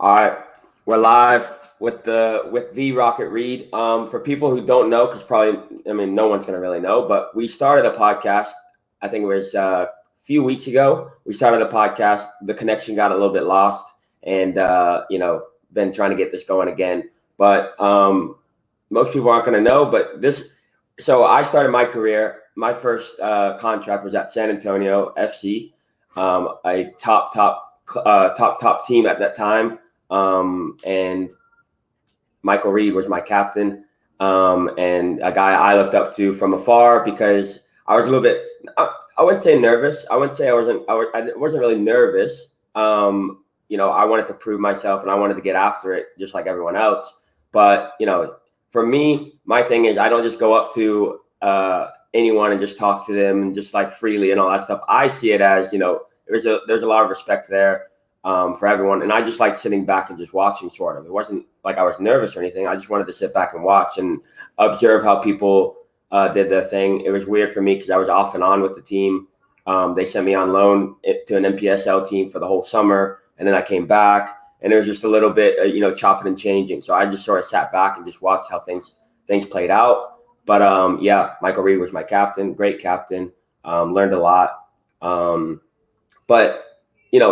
All right, we're live with the Rocket Read. For people who don't know, because no one's gonna really know, but we started a podcast. I think it was a few weeks ago. We started a podcast. The connection got a little bit lost, and been trying to get this going again. But most people aren't gonna know. But this, so I started my career. My first contract was at San Antonio FC, a top team at that time. And Michael Reed was my captain, and a guy I looked up to from afar because I was a little bit, I wouldn't say nervous. I wouldn't say I wasn't really nervous. I wanted to prove myself and I wanted to get after it just like everyone else. But, for me, my thing is I don't just go up to anyone and just talk to them and just like freely and all that stuff. I see it as, there's a lot of respect there. For everyone. And I just liked sitting back and just watching, sort of. It wasn't like I was nervous or anything. I just wanted to sit back and watch and observe how people did their thing. It was weird for me because I was off and on with the team. They sent me on loan to an NPSL team for the whole summer. And then I came back and it was just a little bit, chopping and changing. So I just sort of sat back and just watched how things played out. But Michael Reed was my captain, great captain, learned a lot.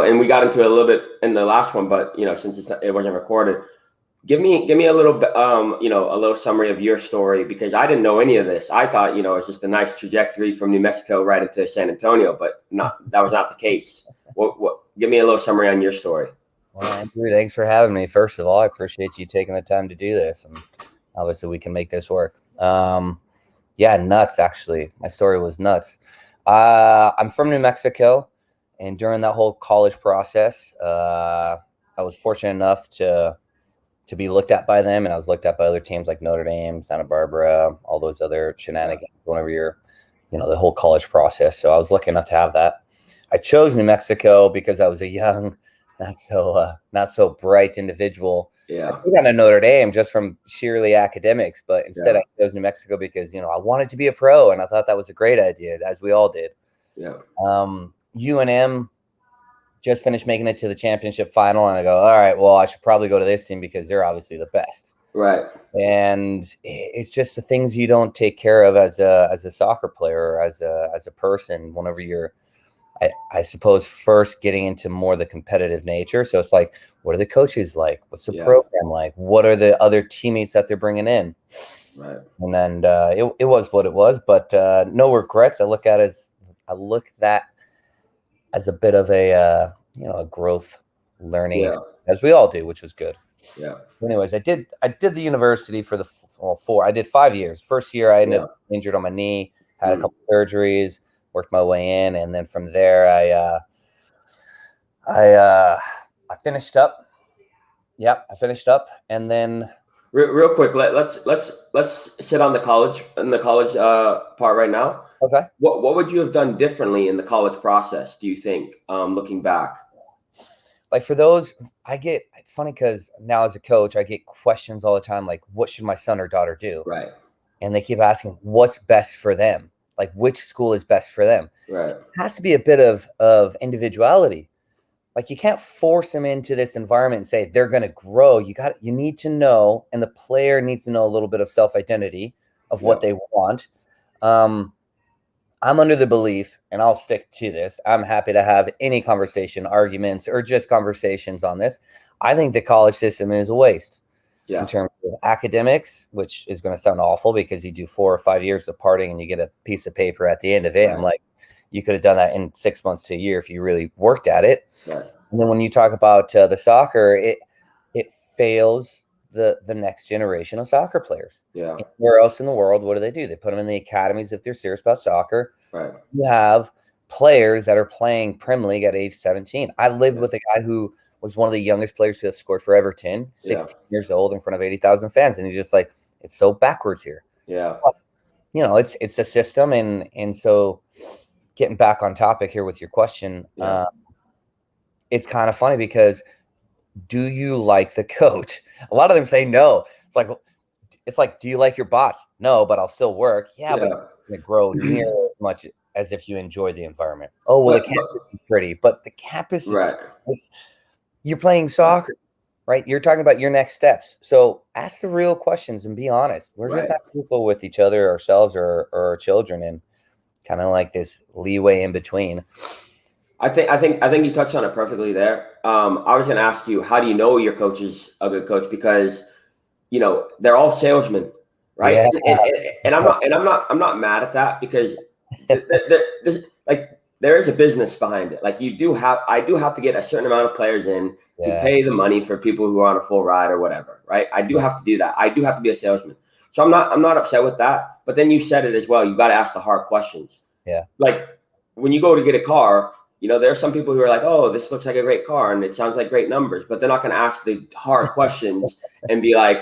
And we got into it a little bit in the last one, but since it wasn't recorded, give me a little bit, a little summary of your story, because I didn't know any of this. I thought, it's just a nice trajectory from New Mexico right into San Antonio, but that was not the case. Give me a little summary on your story. Well, Andrew, thanks for having me. First of all, I appreciate you taking the time to do this, and obviously we can make this work. Nuts. Actually, my story was nuts. I'm from New Mexico. And during that whole college process, I was fortunate enough to be looked at by them, and I was looked at by other teams like Notre Dame, Santa Barbara, all those other shenanigans whenever you're, the whole college process. So I was lucky enough to have that. I chose New Mexico because I was a young, not so bright individual. Yeah. I got to Notre Dame just from sheerly academics, but instead I chose New Mexico because, I wanted to be a pro, and I thought that was a great idea, as we all did. Yeah. UNM just finished making it to the championship final, and I go, all right, well, I should probably go to this team because they're obviously the best. Right. And it's just the things you don't take care of as a soccer player or as a person whenever you're, I suppose, first getting into more the competitive nature. So it's like, what are the coaches like? What's the program like? What are the other teammates that they're bringing in? Right. And then it was what it was, but no regrets. I look that as a bit of a growth learning, as we all do, which was good. Yeah. Anyways, I did the university for I did 5 years. First year I ended up injured on my knee, had a couple surgeries, worked my way in, and then from there I finished up. Yep, I finished up, and then real quick, let's sit on the college part right now. Okay. What would you have done differently in the college process, do you think, looking back? Like for those, it's funny because now as a coach, I get questions all the time, like, what should my son or daughter do? Right. And they keep asking, what's best for them? Like, which school is best for them? Right. It has to be a bit of individuality. Like, you can't force them into this environment and say they're going to grow. You need to know, and the player needs to know a little bit of self-identity of what they want. I'm under the belief, and I'll stick to this, I'm happy to have any conversation, arguments, or just conversations on this. I think the college system is a waste in terms of academics, which is going to sound awful because you do 4 or 5 years of partying and you get a piece of paper at the end of it. Right. I'm like, you could have done that in 6 months to a year if you really worked at it. Right. And then when you talk about the soccer, it fails the next generation of soccer players. Yeah. Where else in the world, what do? They put them in the academies if they're serious about soccer. Right. You have players that are playing Premier League at age 17. I lived with a guy who was one of the youngest players to have scored for Everton, 16 years old in front of 80,000 fans. And he's just like, it's so backwards here. Yeah. But, it's a system. And so getting back on topic here with your question, it's kind of funny because do you like the coach? A lot of them say no. It's like, do you like your boss? No, but I'll still work. Yeah. But it's going to grow near as much as if you enjoy the environment. Oh, well, the campus is pretty, but the campus is you're playing soccer. right? You're talking about your next steps. So ask the real questions and be honest. We're just Right. not truthful with each other, ourselves, or our children, and kind of like this leeway in between. I think you touched on it perfectly there. I was going to ask you, how do you know your coach is a good coach? Because they're all salesmen, right? Yeah. And I'm not mad at that, because there is a business behind it. Like I do have to get a certain amount of players in to Yeah. pay the money for people who are on a full ride or whatever, right? I do have to do that. I do have to be a salesman. So I'm not upset with that. But then you said it as well. You got to ask the hard questions. Yeah. Like when you go to get a car, there are some people who are like, oh, this looks like a great car and it sounds like great numbers, but they're not going to ask the hard questions and be like,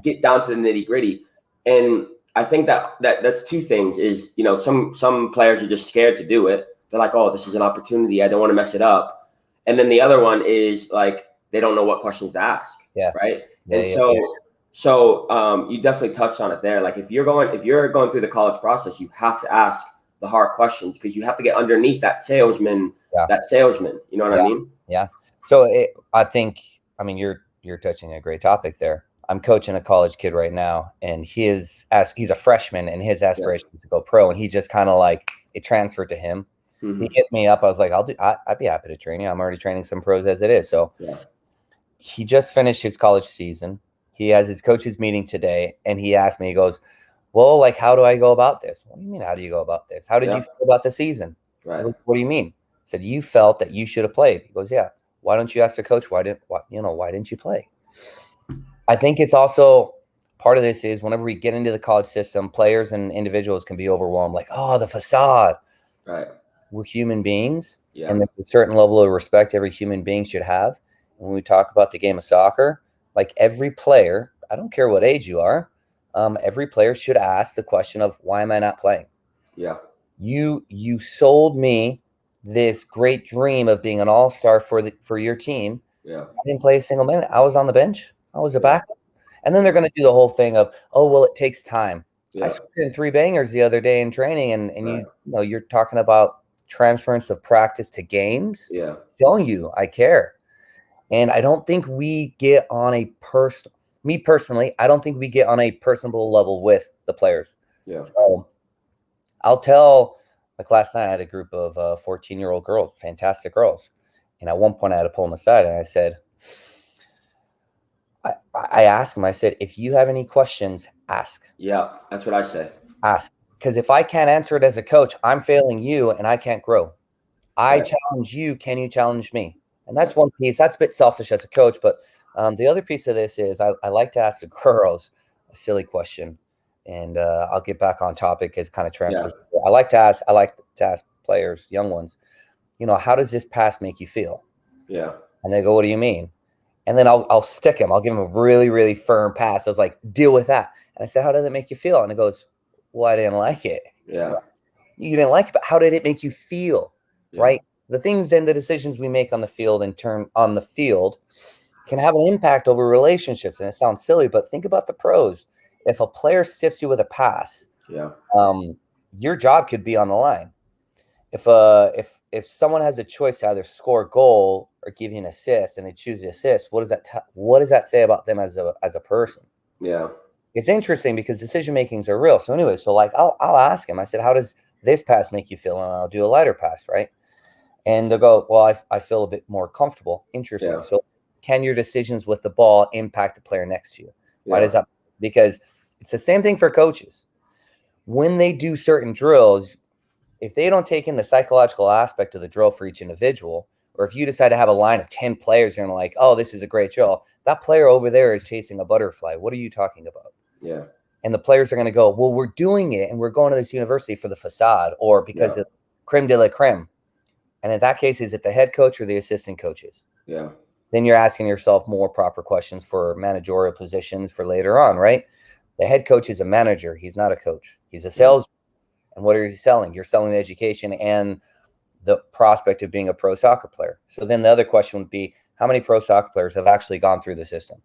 get down to the nitty gritty. And I think that's two things is, some players are just scared to do it. They're like, oh, this is an opportunity. I don't want to mess it up. And then the other one is like, they don't know what questions to ask. Yeah. Right. Yeah, And yeah. so you definitely touched on it there. Like if you're going through the college process, you have to ask the hard questions, because you have to get underneath that salesman. Yeah. You know what I mean? Yeah. So I think, you're touching a great topic there. I'm coaching a college kid right now, and he's a freshman, and his aspiration is to go pro, and he just kind of like it transferred to him. Mm-hmm. He hit me up. I was like, I'd be happy to train you. I'm already training some pros as it is. So he just finished his college season. He has his coaches meeting today, and he asked me, he goes, well, like, how do I go about this? What do you mean, how do you go about this? How did you feel about the season? Right. What do you mean? I said, you felt that you should have played. He goes, yeah. Why don't you ask the coach? Why didn't you play? I think it's also part of this is whenever we get into the college system, players and individuals can be overwhelmed. Like, oh, the facade. Right. We're human beings, and there's a certain level of respect every human being should have. When we talk about the game of soccer, like every player, I don't care what age you are, every player should ask the question of, why am I not playing? Yeah. You sold me this great dream of being an all-star for your team. Yeah. I didn't play a single minute. I was on the bench. I was a backup. And then they're going to do the whole thing of, oh, well, it takes time. I scored in 3 bangers the other day in training, and you're talking about transference of practice to games. Yeah. Showing you I care. And I don't think we get on me personally, I don't think we get on a personable level with the players. Yeah. So I'll tell, like last night I had a group of 14-year-old girls, fantastic girls. And at one point I had to pull them aside and I said, I asked them, I said, if you have any questions, ask. Yeah, that's what I say. Ask. Because if I can't answer it as a coach, I'm failing you and I can't grow. I challenge you. Can you challenge me? And that's one piece. That's a bit selfish as a coach. But the other piece of this is I like to ask the girls a silly question. And I'll get back on topic as kind of transfers. Yeah. I like to ask players, young ones, how does this pass make you feel? Yeah. And they go, what do you mean? And then I'll stick him. I'll give him a really, really firm pass. I was like, deal with that. And I said, how does it make you feel? And it goes, well, I didn't like it. Yeah. You didn't like it, but how did it make you feel? Yeah. Right? The things and the decisions we make on the field can have an impact over relationships. And it sounds silly, but think about the pros. If a player stiffs you with a pass, your job could be on the line. If someone has a choice to either score a goal or give you an assist, and they choose the assist, what does that say about them as a person? Yeah, it's interesting because decision makings are real. So anyway, like I'll ask him. I said, how does this pass make you feel? And I'll do a lighter pass, right? And they'll go, well, I feel a bit more comfortable. Interesting. Yeah. So can your decisions with the ball impact the player next to you? Why does that? Because it's the same thing for coaches. When they do certain drills, if they don't take in the psychological aspect of the drill for each individual, or if you decide to have a line of 10 players and you're like, oh, this is a great drill, that player over there is chasing a butterfly. What are you talking about? Yeah. And the players are going to go, well, we're doing it and we're going to this university for the facade or because of creme de la creme. And in that case, is it the head coach or the assistant coaches? Yeah. Then you're asking yourself more proper questions for managerial positions for later on, right? The head coach is a manager. He's not a coach. He's a salesman. And what are you selling? You're selling the education and the prospect of being a pro soccer player. So then the other question would be, how many pro soccer players have actually gone through the system?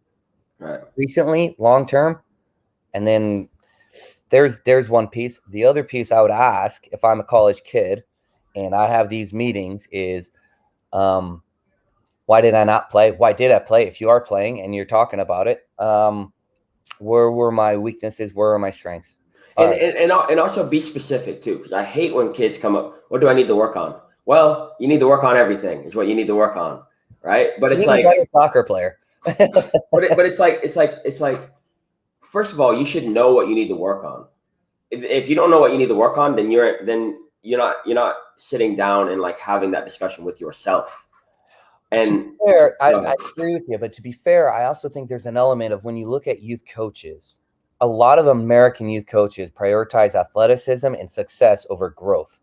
Right. Recently, long term. And then there's one piece. The other piece I would ask if I'm a college kid and I have these meetings is, one Why did I not play? Why did I play? If you are playing and you're talking about it, where were my weaknesses? Where are my strengths? And also be specific too, because I hate when kids come up. What do I need to work on? Well, you need to work on everything. Is what you need to work on, right? But it's like a soccer player. but it's like. First of all, you should know what you need to work on. If you don't know what you need to work on, then you're not sitting down and like having that discussion with yourself. And fair, I agree with you, but to be fair, I also think there's an element of when you look at youth coaches, a lot of American youth coaches prioritize athleticism and success over growth.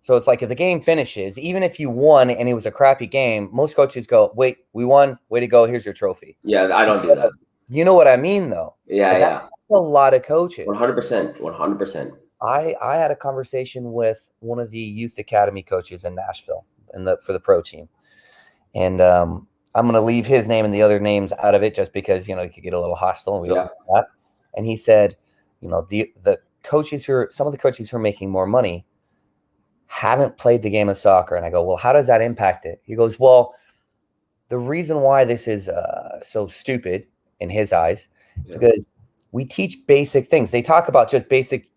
So it's like if the game finishes, even if you won and it was a crappy game, most coaches go, "Wait, we won. Way to go. Here's your trophy." Yeah, I don't do that. You know what I mean, though? Yeah, that's a lot of coaches. 100%. 100%. I had a conversation with one of the youth academy coaches in Nashville for the pro team. And I'm going to leave his name and the other names out of it just because, it could get a little hostile and we don't do that. And he said, the coaches some of the coaches who are making more money haven't played the game of soccer. And I go, well, how does that impact it? He goes, well, the reason why this is so stupid in his eyes, because we teach basic things. They talk about just basic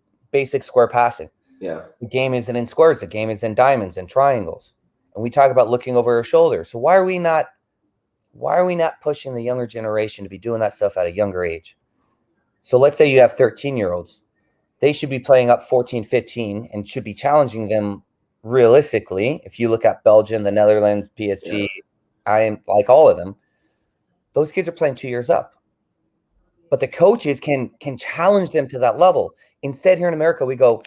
square passing. Yeah. The game isn't in squares. The game is in diamonds and triangles. And we talk about looking over our shoulder. So why are we not pushing the younger generation to be doing that stuff at a younger age? So let's say you have 13-year-olds. They should be playing up 14, 15 and should be challenging them realistically. If you look at Belgium, the Netherlands, PSG, I am like all of them. Those kids are playing 2 years up. But the coaches can challenge them to that level. Instead, here in America, we go,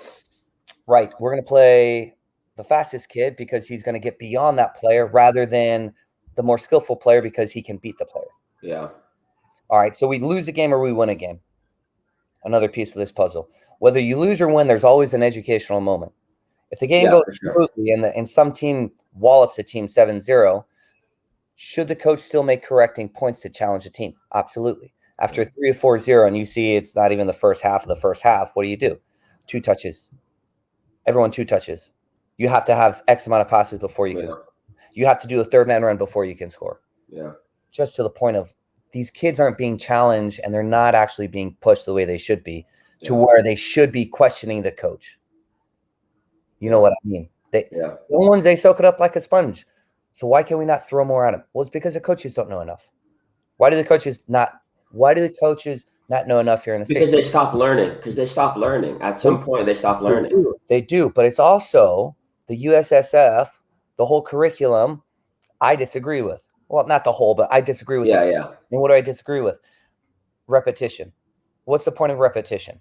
right, we're going to play the fastest kid because he's going to get beyond that player rather than the more skillful player because he can beat the player. Yeah. All right, so we lose a game or we win a game. Another piece of this puzzle. Whether you lose or win, there's always an educational moment. If the game goes smoothly and some team wallops a team 7-0, should the coach still make correcting points to challenge a team? Absolutely. After 3 or 4-0 and you see it's not even the first half of the first half, what do? 2 touches. Everyone 2 touches. You have to have X amount of passes before you can score. You have to do a third man run before you can score. Yeah. Just to the point of these kids aren't being challenged and they're not actually being pushed the way they should be to where they should be questioning the coach. You know what I mean? The ones, they soak it up like a sponge. So why can we not throw more at them? Well, it's because the coaches don't know enough. Why do the coaches not know enough here in the States? Because they stop learning. At some point, they stop learning. They do. But it's also the USSF, the whole curriculum, I disagree with. Well, not the whole, but I disagree with it. And what do I disagree with? Repetition. What's the point of repetition?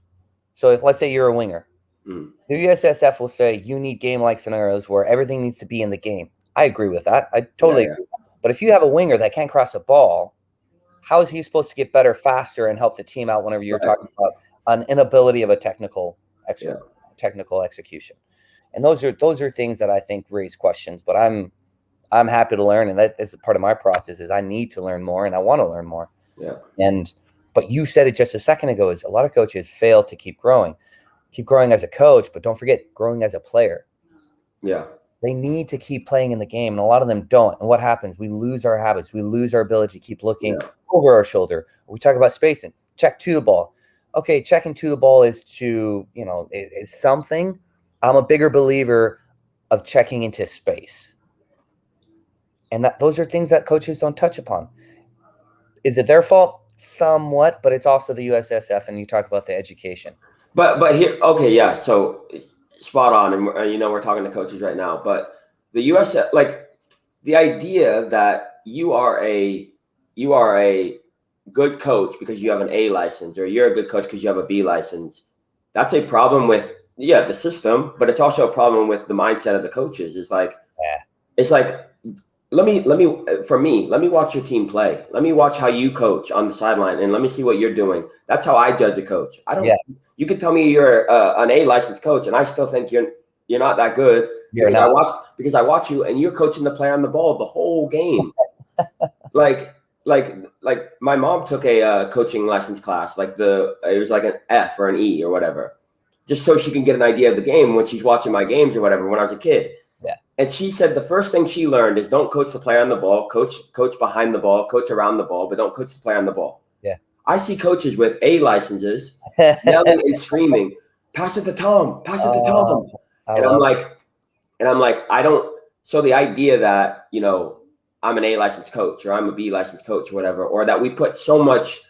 So let's say you're a winger. The USSF will say you need game-like scenarios where everything needs to be in the game. I agree with that. I totally agree. But if you have a winger that can't cross a ball, how is he supposed to get better faster and help the team out whenever you're talking about an inability of a technical execution? And those are things that I think raise questions. But I'm happy to learn, and that is part of my process. Is I need to learn more, and I want to learn more. But you said it just a second ago. Is a lot of coaches fail to keep growing as a coach, but don't forget growing as a player. Yeah. They need to keep playing in the game, and a lot of them don't. And what happens? We lose our habits. We lose our ability to keep looking over our shoulder. We talk about spacing. Check to the ball. Okay, checking to the ball is something. I'm a bigger believer of checking into space. And those are things that coaches don't touch upon. Is it their fault? Somewhat, but it's also the USSF, and you talk about the education. But here, okay, yeah, so spot on, and we're talking to coaches right now. But the US, like the idea that you are a good coach because you have an A license, or you're a good coach because you have a B license, that's a problem with the system, but it's also a problem with the mindset of the coaches. It's like let me watch your team play. Let me watch how you coach on the sideline, and let me see what you're doing. That's how I judge a coach. You can tell me you're an A licensed coach, and I still think you're not that good. Because I watch you, and you're coaching the player on the ball the whole game. like my mom took a coaching license class. It was like an F or an E or whatever, just so she can get an idea of the game when she's watching my games or whatever. When I was a kid. And she said the first thing she learned is don't coach the player on the ball, coach behind the ball, coach around the ball, but don't coach the player on the ball. Yeah. I see coaches with A licenses yelling and screaming, pass it to Tom, pass it to Tom. And I'm like, I don't. So the idea that, I'm an A licensed coach or I'm a B licensed coach or whatever, or that we put so much,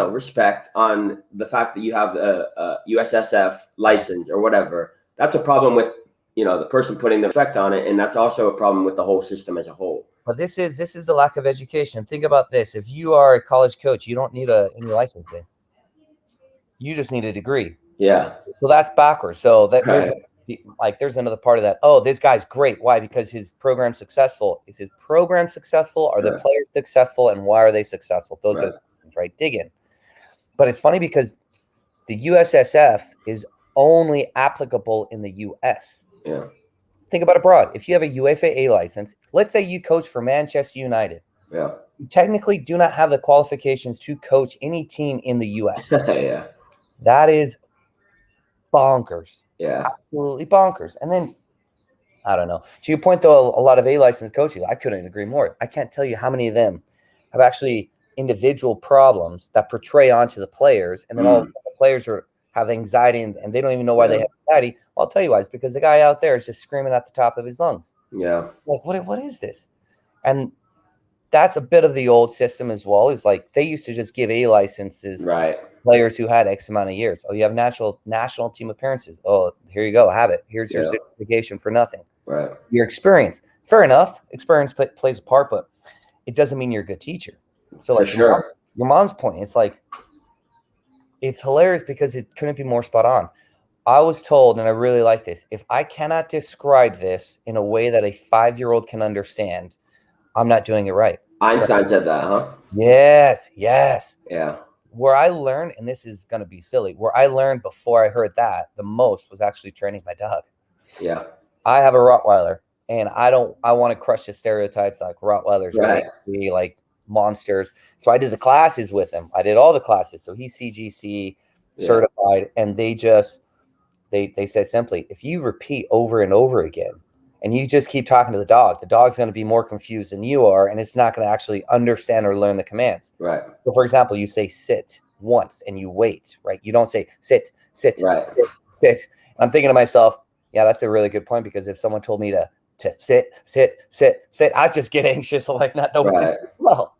respect on the fact that you have a USSF license or whatever. That's a problem with, the person putting the respect on it. And that's also a problem with the whole system as a whole. But this is the lack of education. Think about this. If you are a college coach, you don't need any licensing. You just need a degree. Yeah. So that's backwards. So there's another part of that. Oh, this guy's great. Why? Because his program's successful. Is his program successful? Are the players successful? And why are they successful? Those are the questions, right? Dig in. But it's funny because the USSF is only applicable in the US. Yeah. Think about abroad. If you have a UEFA A license, let's say you coach for Manchester United. Yeah. You technically do not have the qualifications to coach any team in the US. Yeah. That is bonkers. Yeah. Absolutely bonkers. And then, I don't know. To your point, though, a lot of A licensed coaches, I couldn't agree more. I can't tell you how many of them have actually individual problems that portray onto the players. And then all the players have anxiety and they don't even know why they have anxiety. Well, I'll tell you why. It's because the guy out there is just screaming at the top of his lungs. Yeah. Like, what is this? And that's a bit of the old system as well. Is like they used to just give A licenses players who had X amount of years. Oh, you have national team appearances. Oh, here you go. Have it. Here's your certification for nothing. Right. Your experience. Fair enough. Experience plays a part, but it doesn't mean you're a good teacher. So like your mom's point, it's like, it's hilarious because it couldn't be more spot on. I was told, and I really like this, if I cannot describe this in a way that a 5-year-old can understand, I'm not doing it right. Einstein said that, huh? Yes. Yeah. Where I learned, and this is going to be silly, where I learned before I heard that the most was actually training my dog. Yeah. I have a Rottweiler, and I want to crush the stereotypes like Rottweilers be like monsters. So I did the classes with him. I did all the classes. So he's CGC certified, and they said simply, if you repeat over and over again, and you just keep talking to the dog's going to be more confused than you are, and it's not going to actually understand or learn the commands. Right. So, for example, you say sit once and you wait, right? You don't say sit, right. sit. I'm thinking to myself, yeah, that's a really good point, because if someone told me to sit, I'd just get anxious, like not know what to do. Well,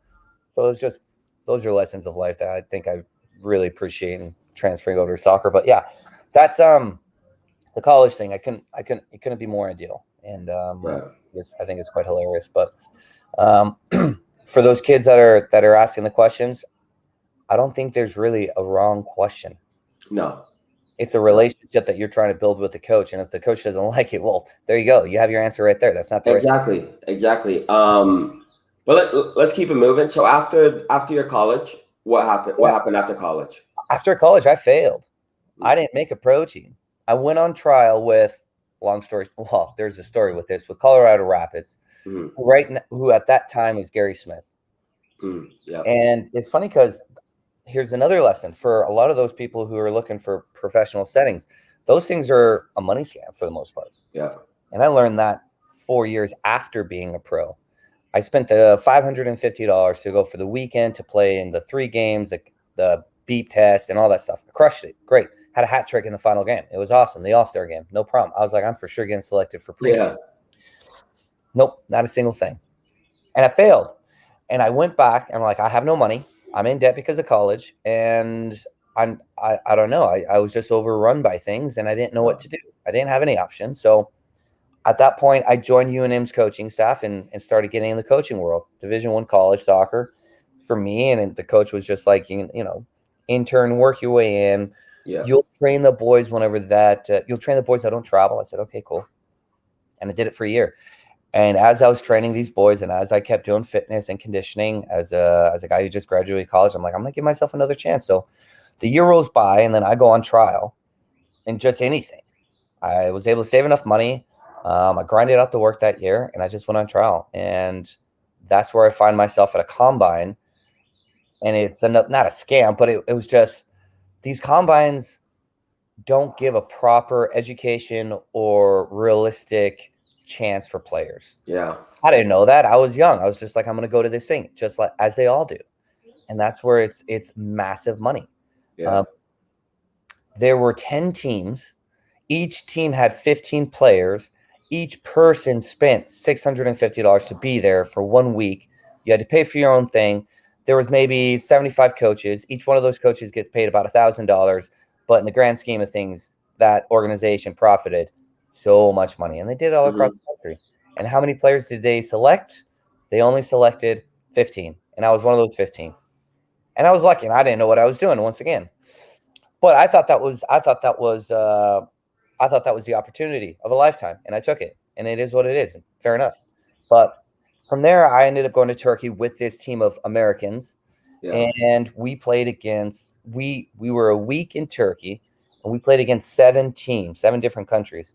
so it's just, those are lessons of life that I think I really appreciate in transferring over to soccer. But yeah, that's the college thing. It couldn't be more ideal. And I think it's quite hilarious. But for those kids that are asking the questions, I don't think there's really a wrong question. No. It's a relationship that you're trying to build with the coach. And if the coach doesn't like it, well, there you go. You have your answer right there. That's not the Exactly. But let's keep it moving. So after your college, what happened? What happened after college? After college, I failed. I didn't make a pro team. I went on trial with, long story. Well, there's a story with this, with Colorado Rapids, who at that time is Gary Smith. Yeah. And it's funny because here's another lesson for a lot of those people who are looking for professional settings. Those things are a money scam for the most part. Yeah. And I learned that 4 years after being a pro. I spent the $550 to go for the weekend to play in the 3 games, the beep test and all that stuff. I crushed it. Great. Had a hat trick in the final game. It was awesome. The All-Star game. No problem. I was like, I'm for sure getting selected for preseason. Nope, not a single thing. And I failed. And I went back and I'm like, I have no money. I'm in debt because of college. And I don't know. I was just overrun by things and I didn't know what to do. I didn't have any options. So at that point, I joined UNM's coaching staff and started getting in the coaching world. Division I college soccer for me. And the coach was just like, intern, work your way in. Yeah. You'll train the boys you'll train the boys that don't travel. I said, okay, cool. And I did it for a year. And as I was training these boys and as I kept doing fitness and conditioning as a guy who just graduated college, I'm like, I'm going to give myself another chance. So the year rolls by and then I go on trial and just anything. I was able to save enough money. I grinded out the work that year and I just went on trial. And that's where I find myself at a combine. And it's not a scam, but it was just, these combines don't give a proper education or realistic chance for players. Yeah. I didn't know that. I was young. I was just like, I'm going to go to this thing, just like as they all do. And that's where it's massive money. Yeah. There were 10 teams. Each team had 15 players. Each person spent $650 to be there for 1 week. You had to pay for your own thing. There was maybe 75 coaches. Each one of those coaches gets paid about $1,000. But in the grand scheme of things, that organization profited so much money. And they did it all across the country. And how many players did they select? They only selected 15. And I was one of those 15. And I was lucky, and I didn't know what I was doing once again. But I thought that was the opportunity of a lifetime, and I took it. And it is what it is. Fair enough. But from there, I ended up going to Turkey with this team of Americans, and we played against. We were a week in Turkey, and we played against 7 teams, 7 different countries.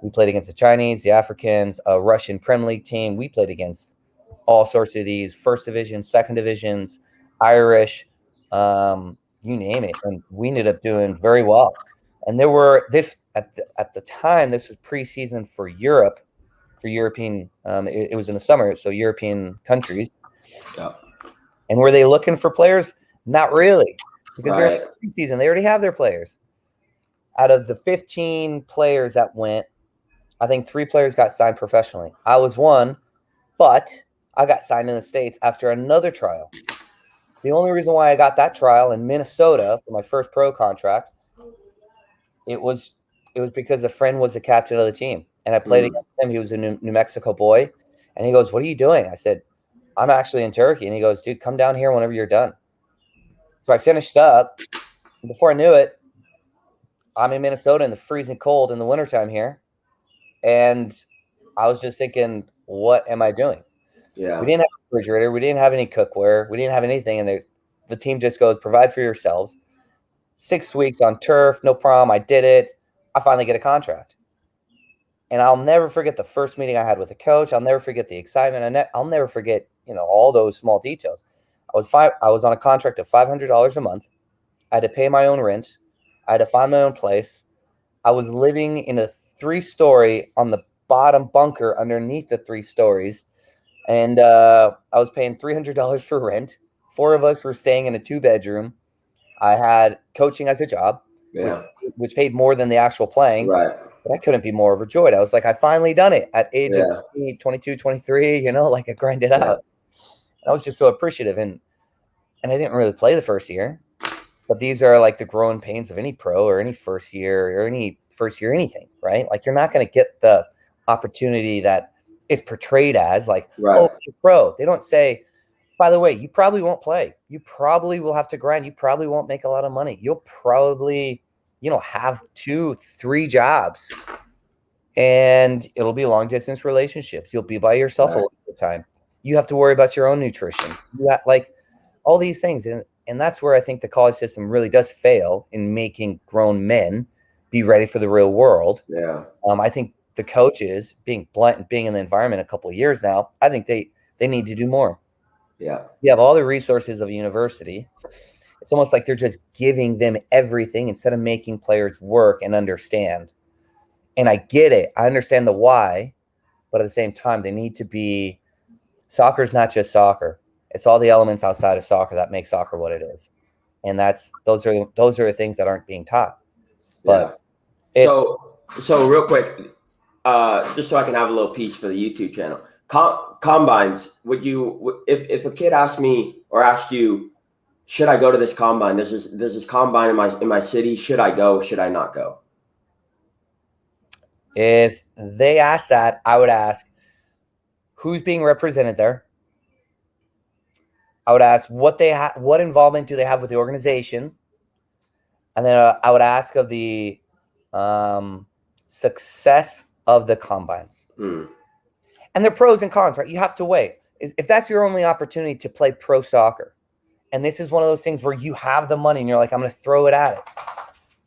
We played against the Chinese, the Africans, a Russian Premier League team. We played against all sorts of these first divisions, second divisions, Irish, you name it. And we ended up doing very well. And there were at the time, this was preseason for Europe, for European. It was in the summer, so European countries. Yeah. And were they looking for players? Not really, because they're in the preseason. They already have their players. Out of the 15 players that went, I think 3 players got signed professionally. I was one, but I got signed in the States after another trial. The only reason why I got that trial in Minnesota for my first pro contract, it was because a friend was the captain of the team, and I played against him. He was a New Mexico boy, and he goes, "What are you doing?" I said, "I'm actually in Turkey." And he goes, "Dude, come down here whenever you're done." So I finished up, and before I knew it, I'm in Minnesota in the freezing cold in the wintertime here, and I was just thinking, what am I doing? Yeah. We didn't have a refrigerator. We didn't have any cookware. We didn't have anything. And the team just goes, provide for yourselves. 6 weeks on turf, no problem. I did it. I finally get a contract. And I'll never forget the first meeting I had with the coach. I'll never forget the excitement. I'll never forget, all those small details. I was on a contract of $500 a month. I had to pay my own rent. I had to find my own place. I was living in a 3-story on the bottom bunker underneath the 3 stories. And I was paying $300 for rent. 4 of us were staying in a 2-bedroom. I had coaching as a job, which paid more than the actual playing. Right. But I couldn't be more overjoyed. I was like, I finally done it at age of 22, 23, like I grinded out. And I was just so appreciative. And I didn't really play the first year. But these are like the growing pains of any pro or any first year anything, right? Like you're not going to get the opportunity that it's portrayed as like, oh, you're pro. They don't say, by the way, you probably won't play. You probably will have to grind. You probably won't make a lot of money. You'll probably, have 2, 3 jobs, and it'll be long distance relationships. You'll be by yourself a lot of the time. You have to worry about your own nutrition. You have, like all these things. And that's where I think the college system really does fail in making grown men be ready for the real world. Yeah. I think the coaches, being blunt and being in the environment a couple of years now, I think they need to do more. Yeah. You have all the resources of a university. It's almost like they're just giving them everything instead of making players work and understand. And I get it. I understand the why, but at the same time, they need to be – soccer's not just soccer. It's all the elements outside of soccer that make soccer what it is. And those are the things that aren't being taught. But so real quick, just so I can have a little piece for the YouTube channel. Combines, would you, if a kid asked me or asked you, should I go to this combine? There's this combine in my city. Should I go? Should I not go? If they ask that, I would ask, who's being represented there? I would ask what involvement do they have with the organization? And then I would ask of the success of the combines. And their pros and cons, right? You have to weigh. If that's your only opportunity to play pro soccer, and this is one of those things where you have the money and you're like, I'm going to throw it at it.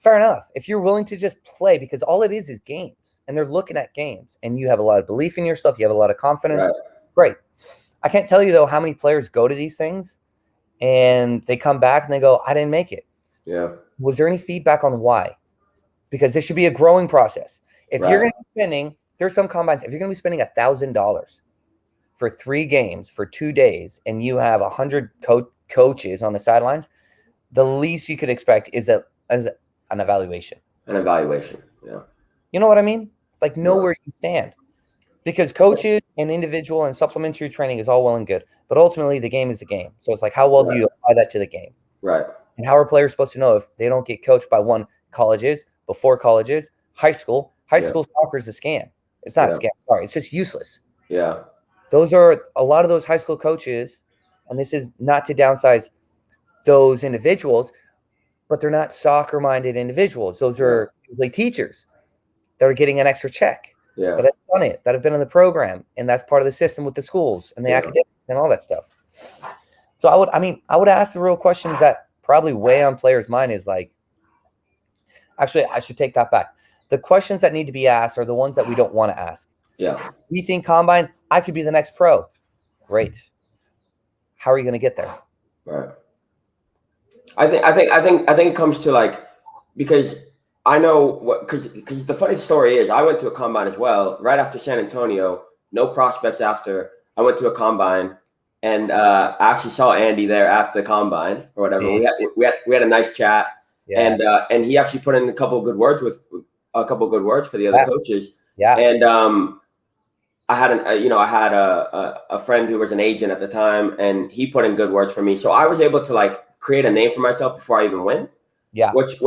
Fair enough. If you're willing to just play, because all it is games, and they're looking at games, and you have a lot of belief in yourself, you have a lot of confidence, great. I can't tell you, though, how many players go to these things, and they come back and they go, I didn't make it. Yeah. Was there any feedback on why? because this should be a growing process. If Right. you're going to be spending, there's some combines, if you're going to be spending $1,000 for 3 games for 2 days and you have 100 coaches on the sidelines, the least you could expect is an evaluation. An evaluation. Yeah. You know what I mean? Like, know Yeah. where you stand. Because coaches and individual and supplementary training is all well and good, but ultimately the game is the game. So it's like, how well do you apply that to the game? Right. And how are players supposed to know if they don't get coached by one colleges, before colleges, high school? High school soccer is a scam. It's not a scam. Sorry, it's just useless. Yeah. Those are a lot of those high school coaches, and this is not to downsize those individuals, but they're not soccer-minded individuals. Those are usually teachers that are getting an extra check. Yeah. That have done it, that have been in the program, and that's part of the system with the schools and the academics and all that stuff. So I would ask the real questions that probably weigh on players' mind is like, actually, I should take that back. The questions that need to be asked are the ones that we don't want to ask. Yeah. We think combine, I could be the next pro. Great. How are you going to get there? Right. I think it comes to like, because I know what, because the funny story is I went to a combine as well right after San Antonio. No prospects after. I went to a combine, and I actually saw Andy there at the combine or whatever. We had a nice chat, and he actually put in a couple of good words for the other coaches. Yeah. And I had a friend who was an agent at the time, and he put in good words for me. So I was able to like create a name for myself before I even went. Yeah. Which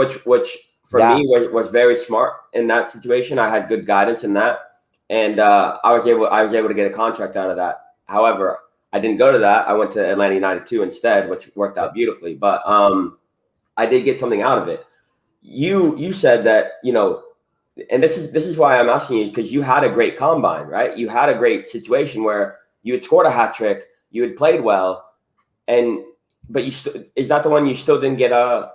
for me was very smart in that situation. I had good guidance in that, and I was able to get a contract out of that. However, I didn't go to that. I went to Atlanta United 2 instead, which worked out beautifully. But I did get something out of it. You said that, and this is why I'm asking you, because you had a great combine, right? You had a great situation where you had scored a hat trick, you had played well, but is that the one you still didn't get I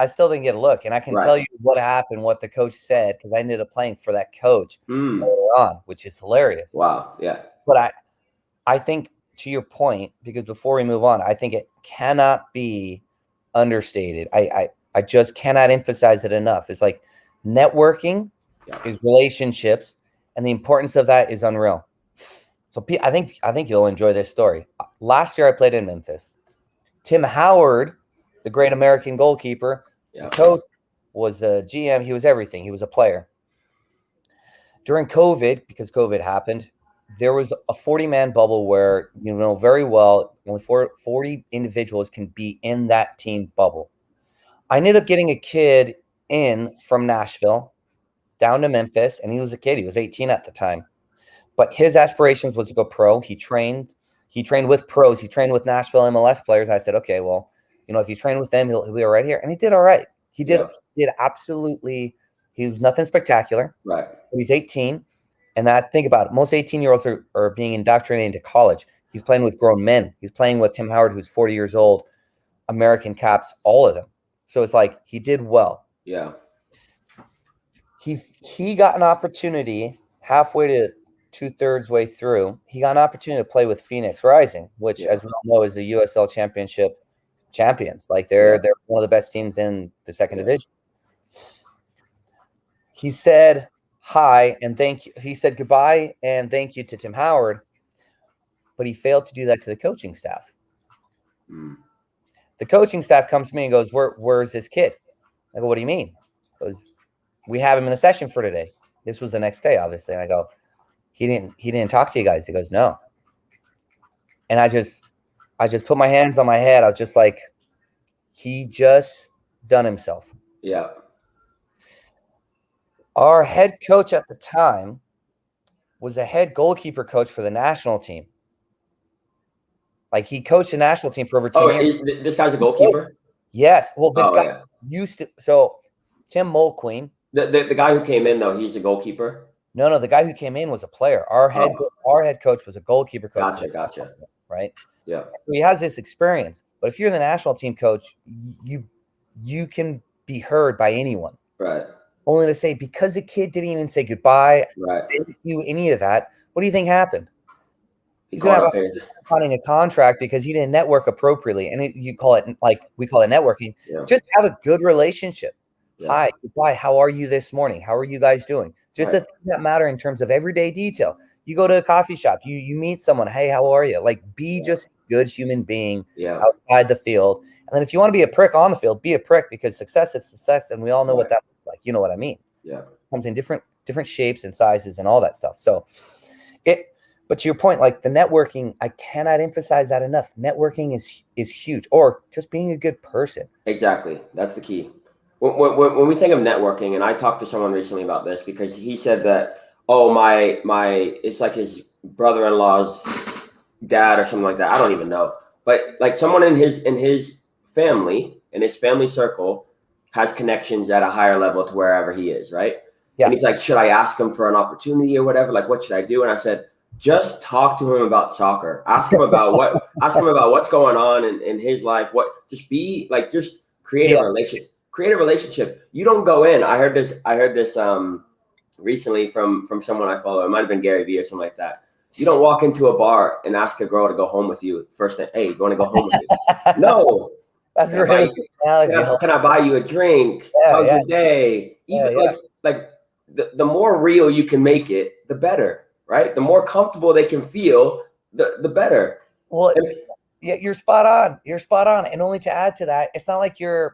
still didn't get a look, and I can tell you what happened, what the coach said, because I ended up playing for that coach later on, which is hilarious. Wow, yeah. But I think, to your point, because before we move on, I think it cannot be understated. I just cannot emphasize it enough. It's like networking is relationships, and the importance of that is unreal. So I think you'll enjoy this story. Last year I played in Memphis. Tim Howard, the great American goalkeeper, the coach, was a GM. He was everything. He was a player. During COVID, because COVID happened, there was a 40-man bubble where, very well, only 40 individuals can be in that team bubble. I ended up getting a kid in from Nashville down to Memphis, and he was a kid. He was 18 at the time. But his aspirations was to go pro. He trained with pros. He trained with Nashville MLS players. I said, okay, well, if you train with them, he'll be all right here. And he did all right. He did absolutely. He was nothing spectacular. Right. But he's 18. And think about it. Most 18-year-olds are being indoctrinated into college. He's playing with grown men. He's playing with Tim Howard, who's 40 years old, American caps, all of them. So it's like he did well. Yeah. He got an opportunity halfway to 2/3 way through. He got an opportunity to play with Phoenix Rising, which, as we all know, is the USL Championship champions. Like they're one of the best teams in the second division. He said hi and thank you. He said goodbye and thank you to Tim Howard, but he failed to do that to the coaching staff. The coaching staff comes to me and goes, "Where's this kid?" I go, "What do you mean?" He goes, "We have him in the session for today." This was the next day, obviously. And I go, He didn't talk to you guys. He goes, "No." And I just put my hands on my head. I was just like, he just done himself. Yeah. Our head coach at the time was a head goalkeeper coach for the national team. Like, he coached the national team for over 10 years. This guy's a goalkeeper? Yes. Well, this guy used to. So Tim Mulqueen. The guy who came in, though, he's a goalkeeper? No, the guy who came in was a player. Our head coach was a goalkeeper coach. Gotcha. Right? Yeah. He has this experience. But if you're the national team coach, you can be heard by anyone. Right. Only to say, because the kid didn't even say goodbye, right, didn't do any of that, what do you think happened? He's going to have signing a contract because he didn't network appropriately. And you call it, like we call it, networking. Yeah. Just have a good relationship. Yeah. Hi, goodbye. How are you this morning? How are you guys doing? Just Right. the things that matter in terms of everyday detail. You go to a coffee shop, you meet someone. Hey, how are you? Like, be just a good human being Yeah. outside the field. And then if you want to be a prick on the field, be a prick, because success is success, and we all know what that looks like. You know what I mean? Yeah. It comes in different shapes and sizes and all that stuff. So but to your point, like the networking, I cannot emphasize that enough. Networking is huge, or just being a good person. Exactly. That's the key. When we think of networking, and I talked to someone recently about this because he said that, oh, my it's like his brother-in-law's dad or something like that. I don't even know. But like someone in his family, in his family circle, has connections at a higher level to wherever he is, right? Yeah. And he's like, should I ask him for an opportunity or whatever? Like, what should I do? And I said, just talk to him about soccer. Ask him about what's going on in his life. Just be like, just create a relationship. Create a relationship. You don't go in. I heard this recently from someone I follow. It might have been Gary Vee or something like that. You don't walk into a bar and ask a girl to go home with you first thing. Hey, you want to go home with me? No. That's a really good analogy. Can I buy you a drink? How's your day? Even like the more real you can make it, the better, right? The more comfortable they can feel, the better. Well, yeah, you're spot on. You're spot on. And only to add to that, it's not like you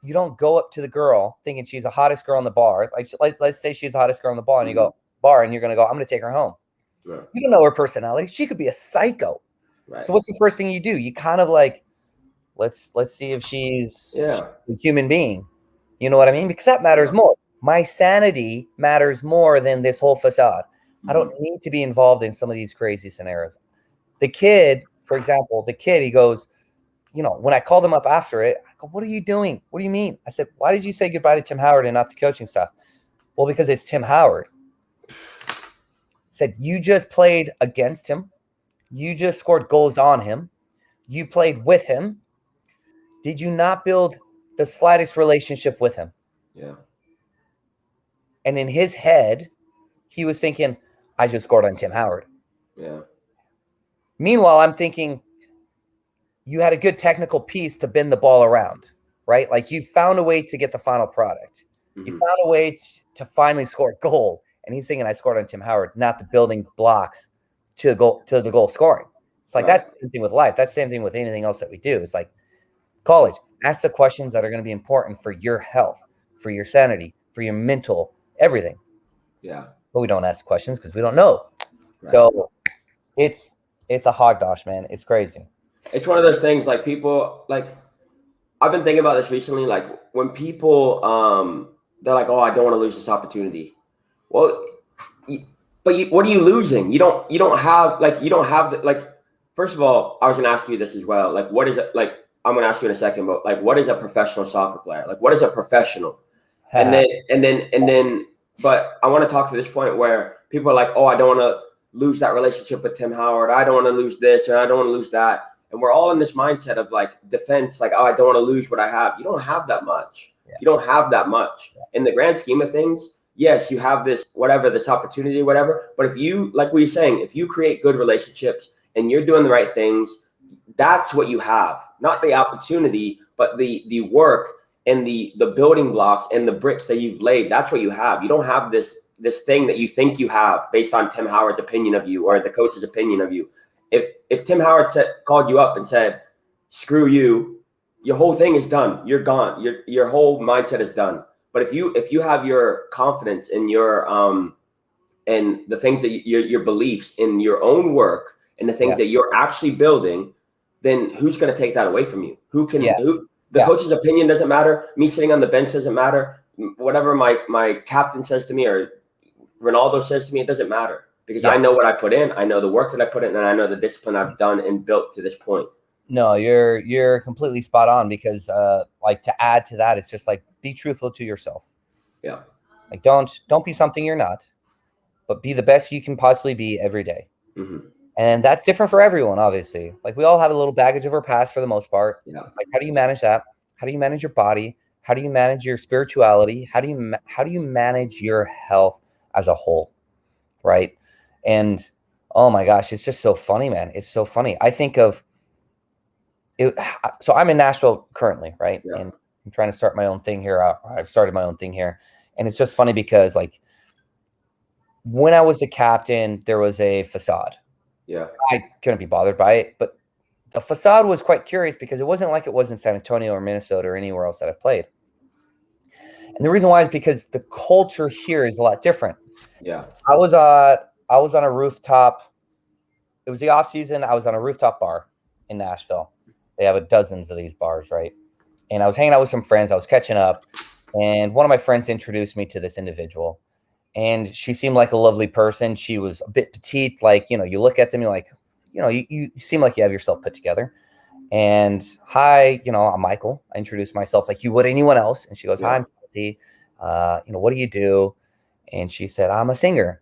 don't go up to the girl thinking she's the hottest girl in the bar. Like let's say she's the hottest girl in the bar, and you go bar, and you're gonna go, I'm gonna take her home. Right. You don't know her personality. She could be a psycho. Right. So what's the first thing you do? You kind of like, let's see if she's a human being. You know what I mean? Because that matters more. My sanity matters more than this whole facade. I don't need to be involved in some of these crazy scenarios. The kid, for example, he goes, when I called him up after it, I go, what are you doing? What do you mean? I said, why did you say goodbye to Tim Howard and not the coaching stuff? Well, because it's Tim Howard. I said, you just played against him. You just scored goals on him. You played with him. Did you not build the slightest relationship with him? Yeah. And in his head, he was thinking, I just scored on Tim Howard. Yeah. Meanwhile, I'm thinking, you had a good technical piece to bend the ball around, right? Like you found a way to get the final product. Mm-hmm. You found a way to finally score a goal. And he's thinking, I scored on Tim Howard, not the building blocks to the goal scoring. It's like, that's the same thing with life. That's the same thing with anything else that we do. It's like college, ask the questions that are going to be important for your health, for your sanity, for your mental, everything. Yeah. But we don't ask questions because we don't know. Right. So it's a hogdosh, man. It's crazy. It's one of those things, like people, like I've been thinking about this recently. Like when people, they're like, "Oh, I don't want to lose this opportunity." Well, what are you losing? You don't have first of all, I was going to ask you this as well. Like, what is it? Like, I'm going to ask you in a second, but like, what is a professional soccer player? Like, what is a professional? And then, but I want to talk to this point where people are like, "Oh, I don't want to lose that relationship with Tim Howard. I don't want to lose this, or I don't want to lose that." And we're all in this mindset of like defense, like, "Oh, I don't want to lose what I have." You don't have that much. Yeah. You don't have that much. Yeah. In the grand scheme of things, yes, you have this opportunity, whatever. But if you, like we were saying, if you create good relationships and you're doing the right things, that's what you have. Not the opportunity, but the work and the building blocks and the bricks that you've laid. That's what you have. You don't have this thing that you think you have based on Tim Howard's opinion of you or the coach's opinion of you. If Tim Howard called you up and said, "Screw you," your whole thing is done. You're gone. Your whole mindset is done. But if you have your confidence in your and the things that your beliefs in your own work and the things that you're actually building, then who's going to take that away from you? The coach's opinion doesn't matter. Me sitting on the bench doesn't matter. Whatever my captain says to me or Ronaldo says to me, it doesn't matter. Because I know what I put in, I know the work that I put in, and I know the discipline I've done and built to this point. No, you're completely spot on, because like to add to that, it's just like, be truthful to yourself. Yeah. Like don't be something you're not, but be the best you can possibly be every day. Mm-hmm. And that's different for everyone, obviously. Like we all have a little baggage of our past for the most part. Yeah. It's like, how do you manage that? How do you manage your body? How do you manage your spirituality? How do you manage your health as a whole? Right. And oh my gosh, it's just so funny, man. It's so funny. I think of it. So I'm in Nashville currently, right? Yeah. And I'm trying to start my own thing here. I've started my own thing here. And it's just funny because like when I was the captain, there was a facade. Yeah. I couldn't be bothered by it, but the facade was quite curious because it wasn't like it was in San Antonio or Minnesota or anywhere else that I've played. And the reason why is because the culture here is a lot different. Yeah. I was on a rooftop. It was the off season. I was on a rooftop bar in Nashville. They have dozens of these bars, right? And I was hanging out with some friends. I was catching up, and one of my friends introduced me to this individual. And she seemed like a lovely person. She was a bit petite, like, you know, you look at them, you're like, you know, you seem like you have yourself put together. And hi, you know, I'm Michael. I introduced myself like you would anyone else. And she goes, hi, I'm Kelsey. You know, what do you do? And she said, I'm a singer.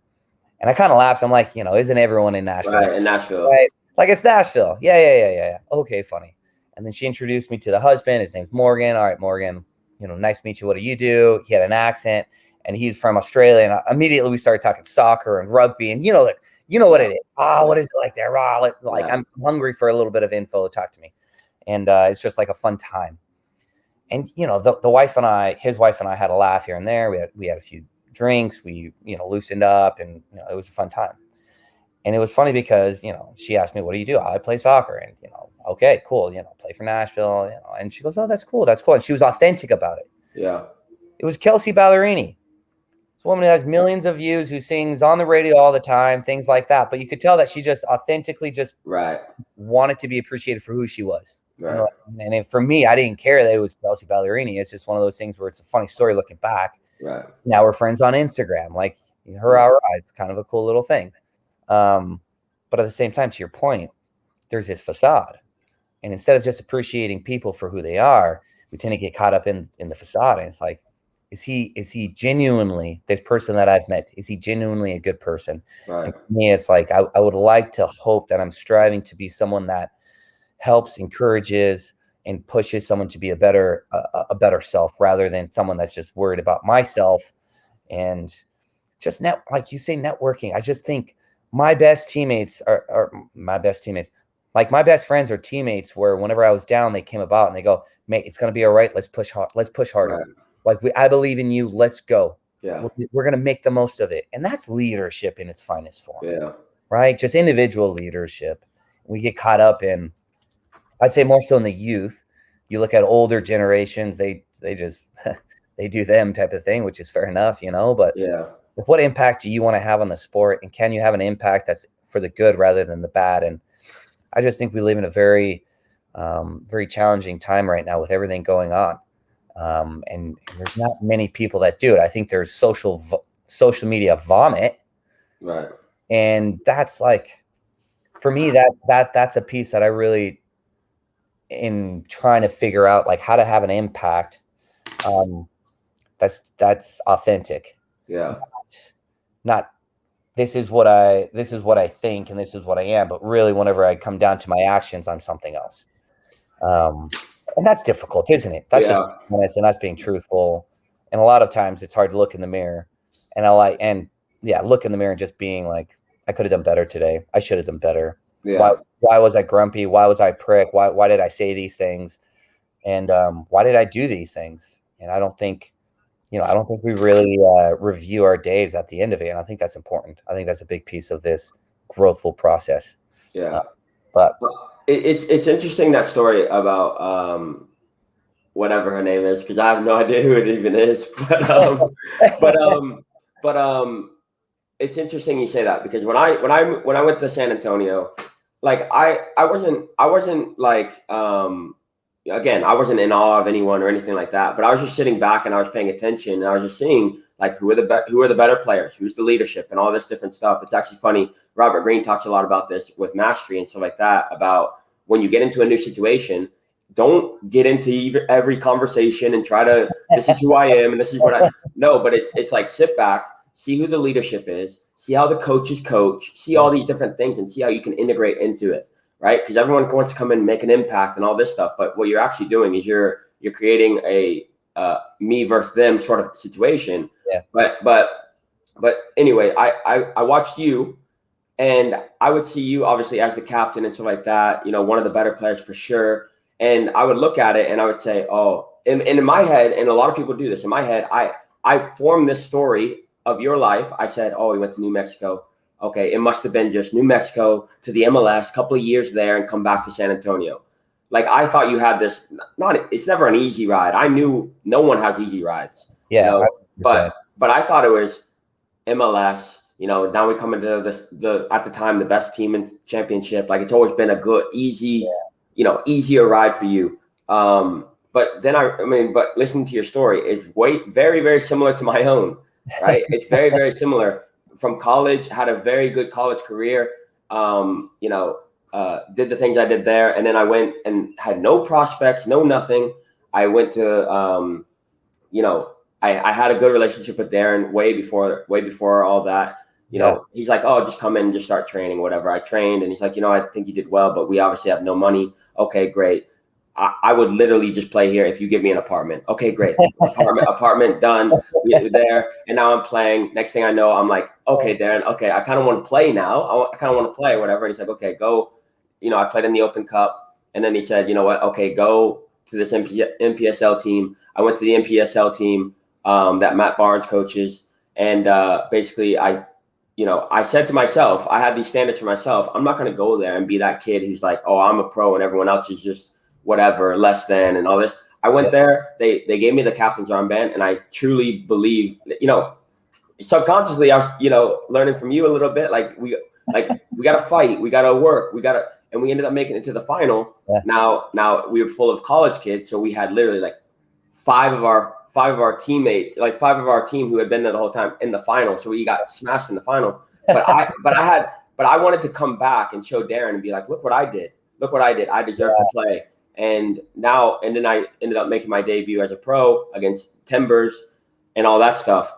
And I kind of laughed. I'm like, you know, isn't everyone in Nashville? Right, in Nashville. Right. Like it's Nashville. Yeah. Okay, funny. And then she introduced me to the husband. His name's Morgan. All right, Morgan, you know, nice to meet you. What do you do? He had an accent and he's from Australia. And immediately we started talking soccer and rugby. And you know what it is. Oh, what is it like there? Oh, like I'm hungry for a little bit of info. Talk to me. And it's just like a fun time. And, you know, the wife and I, his wife and I had a laugh here and there. We had a few drinks. We, you know, loosened up and, you know, it was a fun time. And it was funny because, you know, she asked me, what do you do? I play soccer. And, you know, okay, cool. You know, play for Nashville, you know, and she goes, oh, that's cool. That's cool. And she was authentic about it. Yeah. It was Kelsey Ballerini. This woman who has millions of views, who sings on the radio all the time, things like that. But you could tell that she just authentically just wanted to be appreciated for who she was. Right. And for me, I didn't care that it was Kelsey Ballerini. It's just one of those things where it's a funny story looking back. Right. Now we're friends on Instagram. Like her our eyes, it's kind of a cool little thing. But at the same time, to your point, there's this facade. And instead of just appreciating people for who they are, we tend to get caught up in the facade. And it's like, is he genuinely, this person that I've met, is he genuinely a good person? Right. And for me, it's like, I would like to hope that I'm striving to be someone that helps, encourages, and pushes someone to be a better self rather than someone that's just worried about myself. And just like you say, networking. I just think my best teammates are my best teammates. Like my best friends are teammates where whenever I was down, they came about and they go, mate, it's going to be all right. Let's push hard. Let's push harder. Right. Like I believe in you. Let's go. Yeah. We're going to make the most of it. And that's leadership in its finest form. Yeah. Right. Just individual leadership. We get caught up in, I'd say more so in the youth. You look at older generations, they just, they do them type of thing, which is fair enough, you know, but what impact do you want to have on the sport? And can you have an impact that's for the good rather than the bad? And I just think we live in a very, very challenging time right now with everything going on. And there's not many people that do it. I think there's social media vomit. Right. And that's like, for me, that's a piece that I really, in trying to figure out like how to have an impact, that's authentic. Yeah. Not this is what I think and this is what I am, but really whenever I come down to my actions, I'm something else. And that's difficult, isn't it? That's just honest, and that's being truthful. And a lot of times it's hard to look in the mirror look in the mirror and just being like, I could have done better today. I should have done better. Yeah. Why was I grumpy? Why was I prick? Why did I say these things? And why did I do these things? And I don't think we really review our days at the end of it. And I think that's important. I think that's a big piece of this growthful process. Yeah. But it's interesting, that story about whatever her name is, because I have no idea who it even is. But it's interesting you say that, because when I went to San Antonio, like I wasn't like again, I wasn't in awe of anyone or anything like that, but I was just sitting back and I was paying attention, and I was just seeing like who are the better players, who's the leadership, and all this different stuff. It's actually funny. Robert Greene talks a lot about this with mastery and stuff like that, about when you get into a new situation, don't get into every conversation and try to, this is who I am and this is what I no, but it's like sit back, see who the leadership is, see how the coaches coach, see all these different things, and see how you can integrate into it, right? Because everyone wants to come in and make an impact and all this stuff, but what you're actually doing is you're creating a me versus them sort of situation. Yeah. But anyway, I watched you, and I would see you obviously as the captain and stuff like that, you know, one of the better players for sure. And I would look at it and I would say, oh, in my head, and a lot of people do this, in my head, I formed this story of your life. I said, oh, he went to New Mexico. Okay, it must have been just New Mexico to the MLS, couple of years there, and come back to San Antonio. Like, I thought you had this, it's never an easy ride. I knew no one has easy rides, Yeah, you know, 100%. but I thought it was MLS, you know, now we come into at the time, the best team in championship. Like, it's always been a good, easy, you know, easier ride for you. But then but listening to your story, it's very, very similar to my own, right? It's very, very similar. From college, had a very good college career, you know, did the things I did there. And then I went and had no prospects, no nothing. I went to, you know, I had a good relationship with Darren way before all that. You know, he's like, oh, just come in and just start training, whatever. I trained, and he's like, you know, I think you did well, but we obviously have no money. Okay, great. I would literally just play here if you give me an apartment. Okay, great. Apartment done. We're there. And now I'm playing. Next thing I know, I'm like, okay, Darren, okay, I kind of want to play now. I kind of want to play, whatever. And he's like, okay, go. You know, I played in the Open Cup. And then he said, you know what? Okay, go to this NPSL team. I went to the NPSL team that Matt Barnes coaches. And basically, I said to myself, I had these standards for myself. I'm not going to go there and be that kid who's like, oh, I'm a pro and everyone else is just whatever, less than, and all this. I went there. They gave me the captain's armband, and I truly believe, you know, subconsciously, I was, you know, learning from you a little bit. Like we got to fight, we got to work, and we ended up making it to the final. Yeah. Now we were full of college kids, so we had literally like five of our teammates, like five of our team who had been there the whole time in the final. So we got smashed in the final. But I wanted to come back and show Darren and be like, look what I did. I deserve to play. And then I ended up making my debut as a pro against Timbers and all that stuff.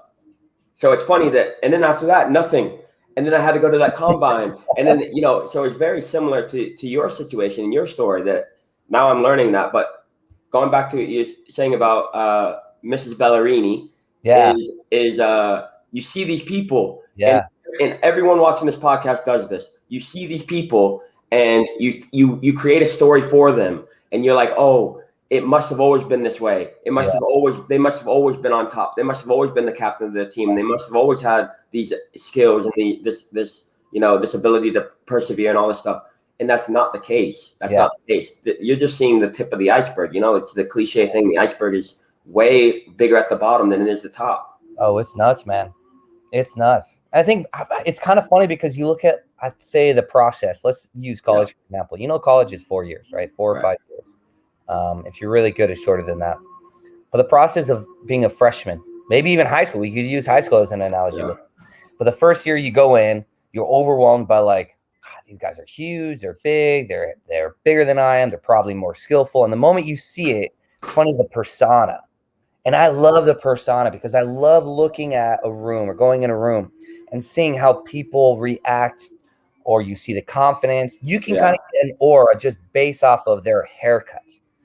So it's funny and then after that, nothing. And then I had to go to that combine. And then, you know, so it's very similar to your situation and your story that now I'm learning that. But going back to what you're saying about Mrs. Ballerini, is you see these people, and everyone watching this podcast does this. You see these people, and you create a story for them. And you're like, oh, it must have always been this way. They must have always been on top. They must have always been the captain of the team. They must have always had these skills and this ability to persevere and all this stuff. And that's not the case. That's not the case. You're just seeing the tip of the iceberg. You know, it's the cliche thing. The iceberg is way bigger at the bottom than it is the top. Oh, it's nuts, man. It's nuts. I think it's kind of funny because you look at, I'd say, the process. Let's use college, for example. You know, college is 4 years, right? 4 or 5 years. If you're really good, it's shorter than that. But the process of being a freshman, maybe even high school, we could use high school as an analogy. Yeah. But the first year you go in, you're overwhelmed by like, God, these guys are huge, they're big, they're bigger than I am, they're probably more skillful. And the moment you see it, it's funny, the persona. And I love the persona because I love looking at a room or going in a room and seeing how people react, or you see the confidence. You can kind of get an aura just based off of their haircut.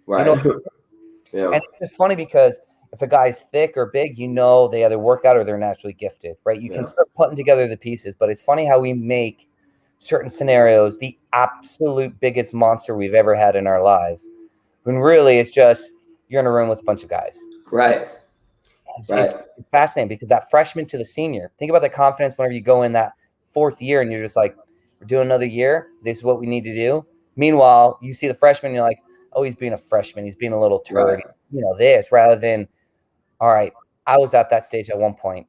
Right. You know? And it's funny because if a guy's thick or big, you know they either work out or they're naturally gifted, right? You can start putting together the pieces, but it's funny how we make certain scenarios the absolute biggest monster we've ever had in our lives, when really it's just you're in a room with a bunch of guys. Right. It's fascinating because that freshman to the senior, think about the confidence whenever you go in that fourth year and you're just like, we're doing another year. This is what we need to do. Meanwhile, you see the freshman, and you're like, oh, he's being a freshman. He's being a little turd. You know, this, rather than, all right, I was at that stage at one point.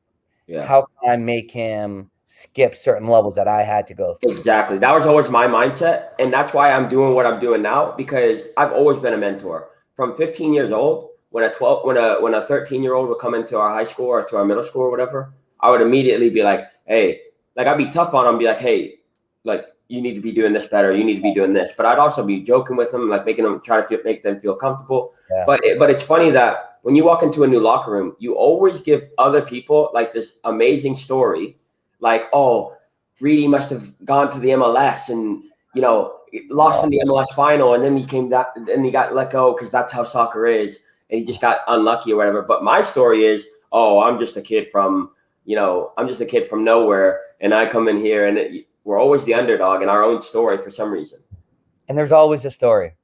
Yeah. How can I make him skip certain levels that I had to go through? Exactly. That was always my mindset. And that's why I'm doing what I'm doing now, because I've always been a mentor. From 15 years old, when a 13-year-old would come into our high school or to our middle school or whatever, I would immediately be like, hey, like I'd be tough on them, be like, hey, like you need to be doing this better. You need to be doing this. But I'd also be joking with them, like making them make them feel comfortable. Yeah. But it's funny that when you walk into a new locker room, you always give other people like this amazing story. Like, oh, Reedy must have gone to the MLS and, you know, lost in the MLS final. And then he got let go because that's how soccer is. And he just got unlucky or whatever. But my story is, oh, I'm just a kid from nowhere. And I come in here and we're always the underdog in our own story for some reason. And there's always a story.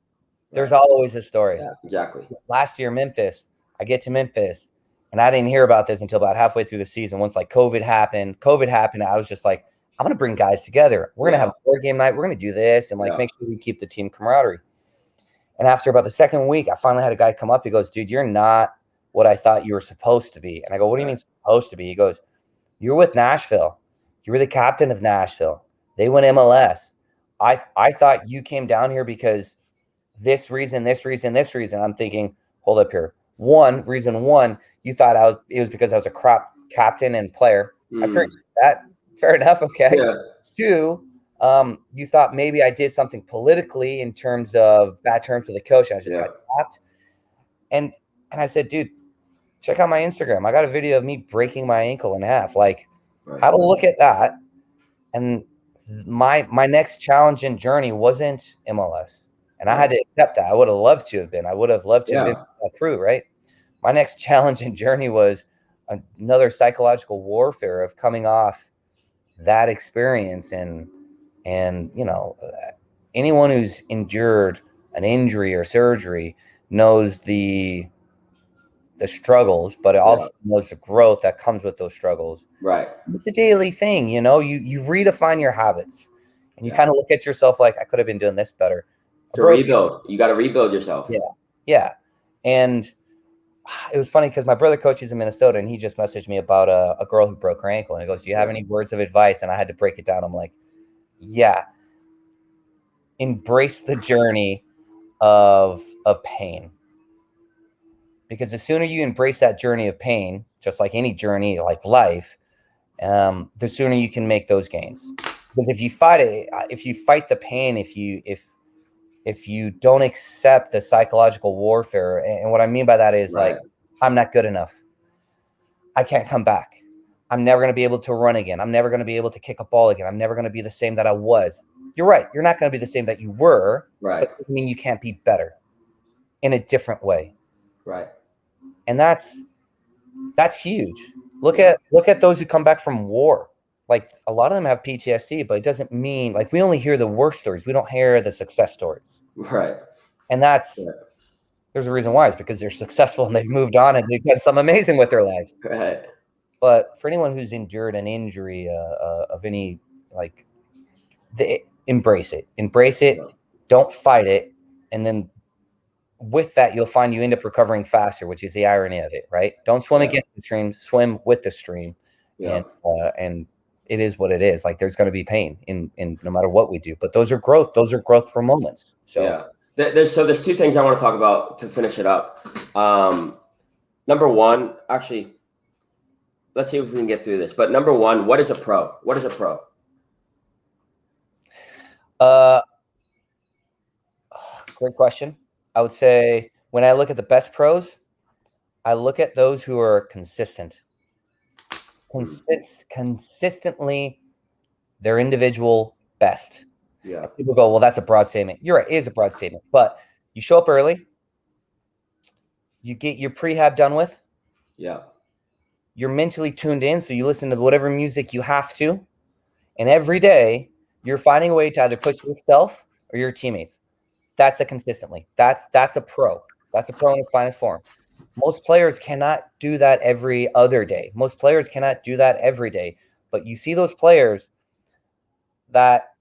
There's always a story. Yeah, exactly. Last year, Memphis, I get to Memphis, and I didn't hear about this until about halfway through the season. Once like COVID happened, I was just like, I'm gonna bring guys together. We're gonna have a board game night. We're gonna do this and like make sure we keep the team camaraderie. And after about the second week, I finally had a guy come up. He goes, dude, you're not what I thought you were supposed to be. And I go, what do you mean supposed to be? He goes, you're with Nashville. You were the captain of Nashville. They won MLS. I thought you came down here because this reason, this reason, this reason. I'm thinking, hold up here. Reason one, you thought it was because I was a crap captain and player. I appreciate that. Fair enough. Okay. Yeah. Two, you thought maybe I did something politically in terms of bad terms with the coach. And I just got tapped. And I said, dude, check out my Instagram. I got a video of me breaking my ankle in half. Like, have a look at that. And my next challenge and journey wasn't MLS. And I had to accept that. I would have loved to have been. I would have loved to have been a crew, right? My next challenge and journey was another psychological warfare of coming off that experience. And you know, anyone who's endured an injury or surgery knows the struggles, but it also knows the growth that comes with those struggles. Right. It's a daily thing, you know. You redefine your habits, and you kind of look at yourself like, I could have been doing this better. To rebuild, you got to rebuild yourself. Yeah. And it was funny because my brother coaches in Minnesota, and he just messaged me about a girl who broke her ankle, and he goes, "Do you have any words of advice?" And I had to break it down. I'm like, yeah, embrace the journey of pain. Because the sooner you embrace that journey of pain, just like any journey, like life, the sooner you can make those gains. Because if you fight it, if you fight the pain, if you don't accept the psychological warfare, and what I mean by that is like, I'm not good enough. I can't come back. I'm never going to be able to run again. I'm never going to be able to kick a ball again. I'm never going to be the same that I was. You're right. You're not going to be the same that you were. Right. But it doesn't mean you can't be better in a different way. Right. And that's huge. Look at those who come back from war. Like, a lot of them have PTSD, but it doesn't mean, like, we only hear the worst stories. We don't hear the success stories. Right. And there's a reason why. It's because they're successful and they've moved on and they've done something amazing with their lives. Right. But for anyone who's endured an injury of any, like, embrace it. Embrace it. Don't fight it. And then with that, you'll find you end up recovering faster, which is the irony of it, right? Don't swim against the stream, swim with the stream. And it is what it is. Like, there's going to be pain in no matter what we do, but those are growth for moments. So there's two things I want to talk about to finish it up. Number one, actually, let's see if we can get through this. But number one, what is a pro? What is a pro? Great question. I would say when I look at the best pros, I look at those who are consistent. Consistently their individual best. Yeah. And people go, well, that's a broad statement. You're right, it is a broad statement. But you show up early, you get your prehab done with. Yeah. You're mentally tuned in, so you listen to whatever music you have to. And every day, you're finding a way to either push yourself or your teammates. That's a consistently. That's a pro. That's a pro in its finest form. Most players cannot do that every other day. Most players cannot do that every day. But you see those players that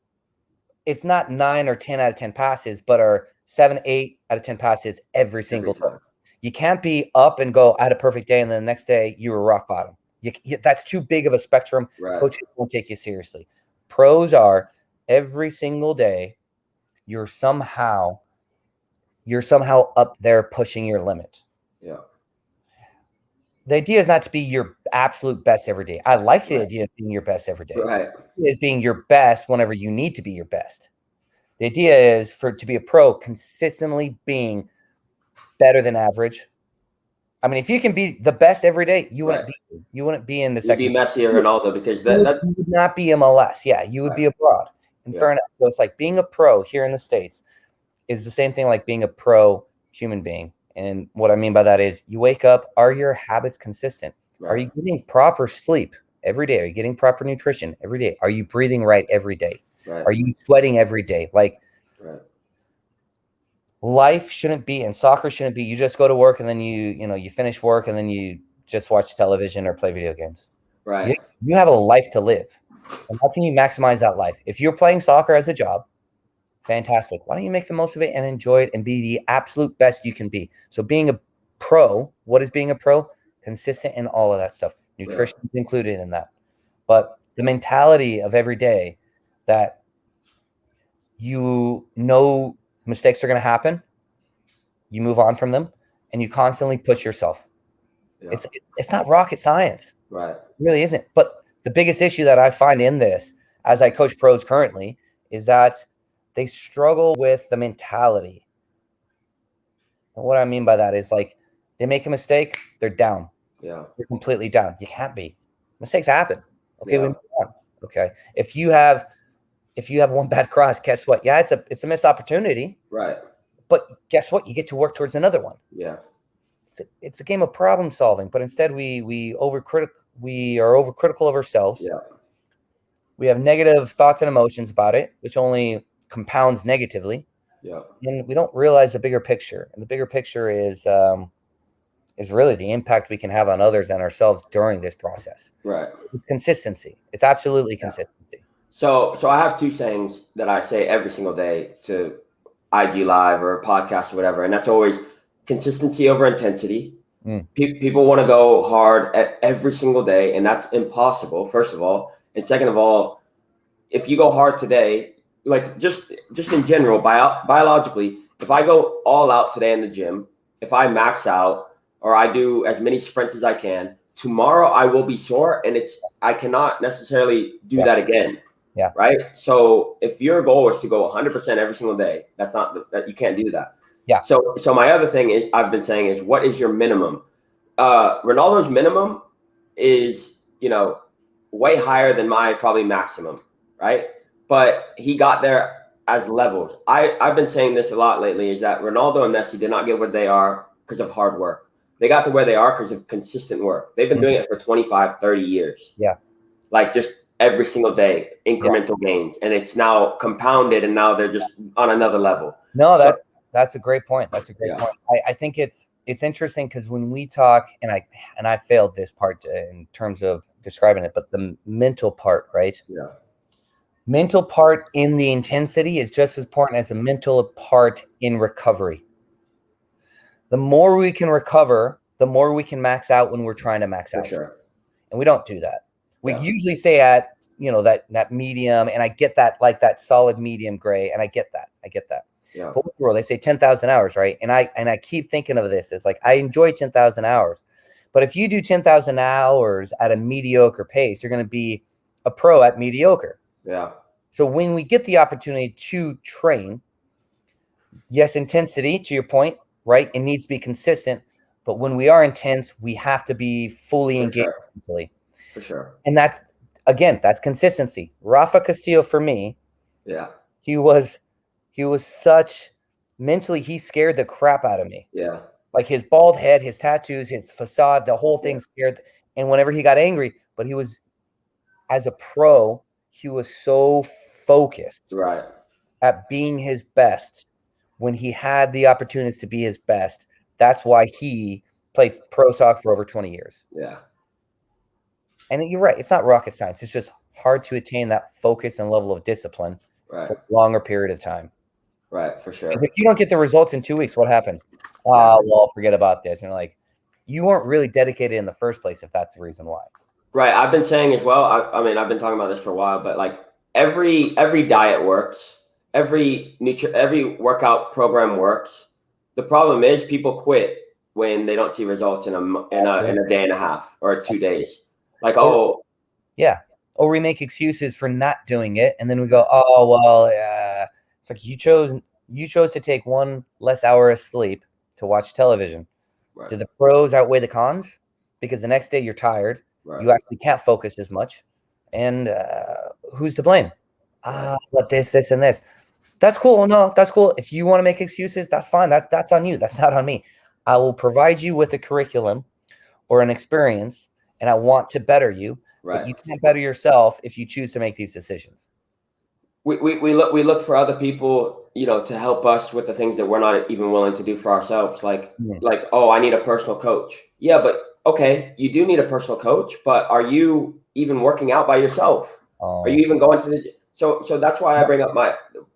it's not 9 or 10 out of 10 passes, but are 7, 8 out of 10 passes every single time. You can't be up and go, I had a perfect day, and then the next day you were rock bottom. That's too big of a spectrum. Right. Coaches won't take you seriously. Pros are every single day you're somehow up there pushing your limit. Yeah. The idea is not to be your absolute best every day. I like the idea of being your best every day. Right. The idea is being your best whenever you need to be your best. The idea is to be a pro, consistently being better than average. I mean, if you can be the best every day, you wouldn't be in the second. You'd be Messi or Ronaldo because you would not be MLS. Yeah, you would be abroad. And fair enough. So it's like being a pro here in the States is the same thing like being a pro human being. And what I mean by that is you wake up, are your habits consistent? Right. Are you getting proper sleep every day? Are you getting proper nutrition every day? Are you breathing right every day? Right. Are you sweating every day? Like, life shouldn't be, and soccer shouldn't be, you just go to work and then you finish work and then you just watch television or play video games. Right. You have a life to live. And how can you maximize that life? If you're playing soccer as a job, fantastic. Why don't you make the most of it and enjoy it and be the absolute best you can be? So being a pro, what is being a pro? Consistent in all of that stuff. Nutrition is included in that. But the mentality of every day that you know mistakes are going to happen, you move on from them, and you constantly push yourself. Yeah. It's not rocket science. Right. It really isn't. But the biggest issue that I find in this, as I coach pros currently, is that they struggle with the mentality. And what I mean by that is, like, they make a mistake, they're down. Yeah. You're completely down. You can't be. Mistakes happen. Okay, we move on. Okay. If you have one bad cross, guess what? Yeah, it's a missed opportunity. Right. But guess what? You get to work towards another one. Yeah. It's a game of problem solving, but instead we are overcritical of ourselves. Yeah. We have negative thoughts and emotions about it, which only compounds negatively. Yeah. And we don't realize the bigger picture. And the bigger picture is really the impact we can have on others and ourselves during this process. Right. It's consistency. It's absolutely consistency. So I have two sayings that I say every single day to IG Live or a podcast or whatever, and that's always consistency over intensity. People want to go hard at every single day, and that's impossible, first of all. And second of all, if you go hard today, like just in general, biologically, if I go all out today in the gym, if I max out or I do as many sprints as I can, tomorrow I will be sore, and I cannot necessarily do that again. Yeah. Right. So if your goal is to go 100% every single day, that you can't do that. Yeah. So my other thing I've been saying is, what is your minimum? Ronaldo's minimum is, way higher than my probably maximum. Right. But he got there as levels. I've been saying this a lot lately, is that Ronaldo and Messi did not get where they are because of hard work. They got to where they are because of consistent work. They've been doing it for 25, 30 years. Yeah. Like just every single day, incremental gains, and it's now compounded, and now they're just on another level. No, that's a great point. That's a great point. I think it's interesting because when we talk, and I failed this part in terms of describing it, but the mental part, right? Yeah. Mental part in the intensity is just as important as the mental part in recovery. The more we can recover, the more we can max out when we're trying to max out. Sure. And we don't do that. We usually say at, that medium, and I get that, like that solid medium gray, and I get that. Yeah. But with the world, they say 10,000 hours, right? And I keep thinking of this as like, I enjoy 10,000 hours. But if you do 10,000 hours at a mediocre pace, you're going to be a pro at mediocre. Yeah. So when we get the opportunity to train, yes, intensity, to your point, right? It needs to be consistent. But when we are intense, we have to be fully engaged mentally. For sure. And that's consistency. Rafa Castillo, for me, he was such mentally, he scared the crap out of me. Yeah. Like his bald head, his tattoos, his facade, the whole thing scared. And whenever he got angry, but he was, as a pro, he was so focused at being his best when he had the opportunities to be his best. That's why he played pro soccer for over 20 years. Yeah. And you're right. It's not rocket science. It's just hard to attain that focus and level of discipline for a longer period of time. Right, for sure. If you don't get the results in 2 weeks, what happens? Well, forget about this. And like, you weren't really dedicated in the first place if that's the reason why. Right. I've been saying as well, I mean, I've been talking about this for a while, but like every diet works. Every workout program works. The problem is people quit when they don't see results in a day and a half or 2 days. Like, or we make excuses for not doing it, and then we go, it's like you chose to take one less hour of sleep to watch television. Right. Do the pros outweigh the cons? Because the next day you're tired, you actually can't focus as much, and who's to blame? But this, and this. That's cool. No, that's cool. If you want to make excuses, that's fine. That's on you. That's not on me. I will provide you with a curriculum or an experience, and I want to better you. But you can't better yourself if you choose to make these decisions. we look for other people, to help us with the things that we're not even willing to do for ourselves. Like, oh, I need a personal coach. Yeah, but okay, you do need a personal coach, but are you even working out by yourself? Are you even going to the so that's why I bring up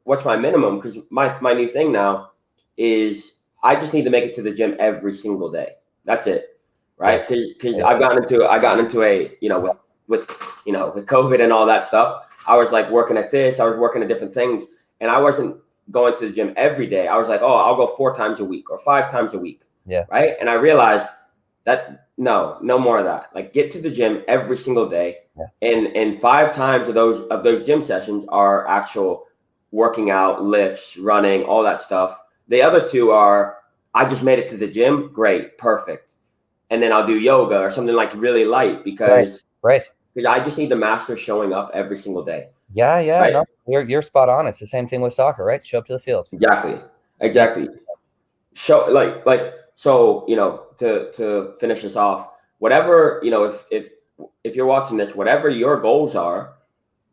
what's my minimum, because my new thing now is I just need to make it to the gym every single day. That's it, right? Because I've gotten into a with COVID and all that stuff. I was like working at this, I was working at different things, and I wasn't going to the gym every day. I was like, oh, I'll go 4 times a week or 5 times a week. Yeah. Right. And I realized that no more of that. Like, get to the gym every single day. Yeah. And 5 times of those gym sessions are actual working out, lifts, running, all that stuff. The other 2 are, I just made it to the gym. Great. Perfect. And then I'll do yoga or something like really light because I just need to master showing up every single day. Yeah. Right? No, you're spot on. It's the same thing with soccer, right? Show up to the field. Exactly. Yeah. Show so, to finish this off, whatever, if you're watching this, whatever your goals are,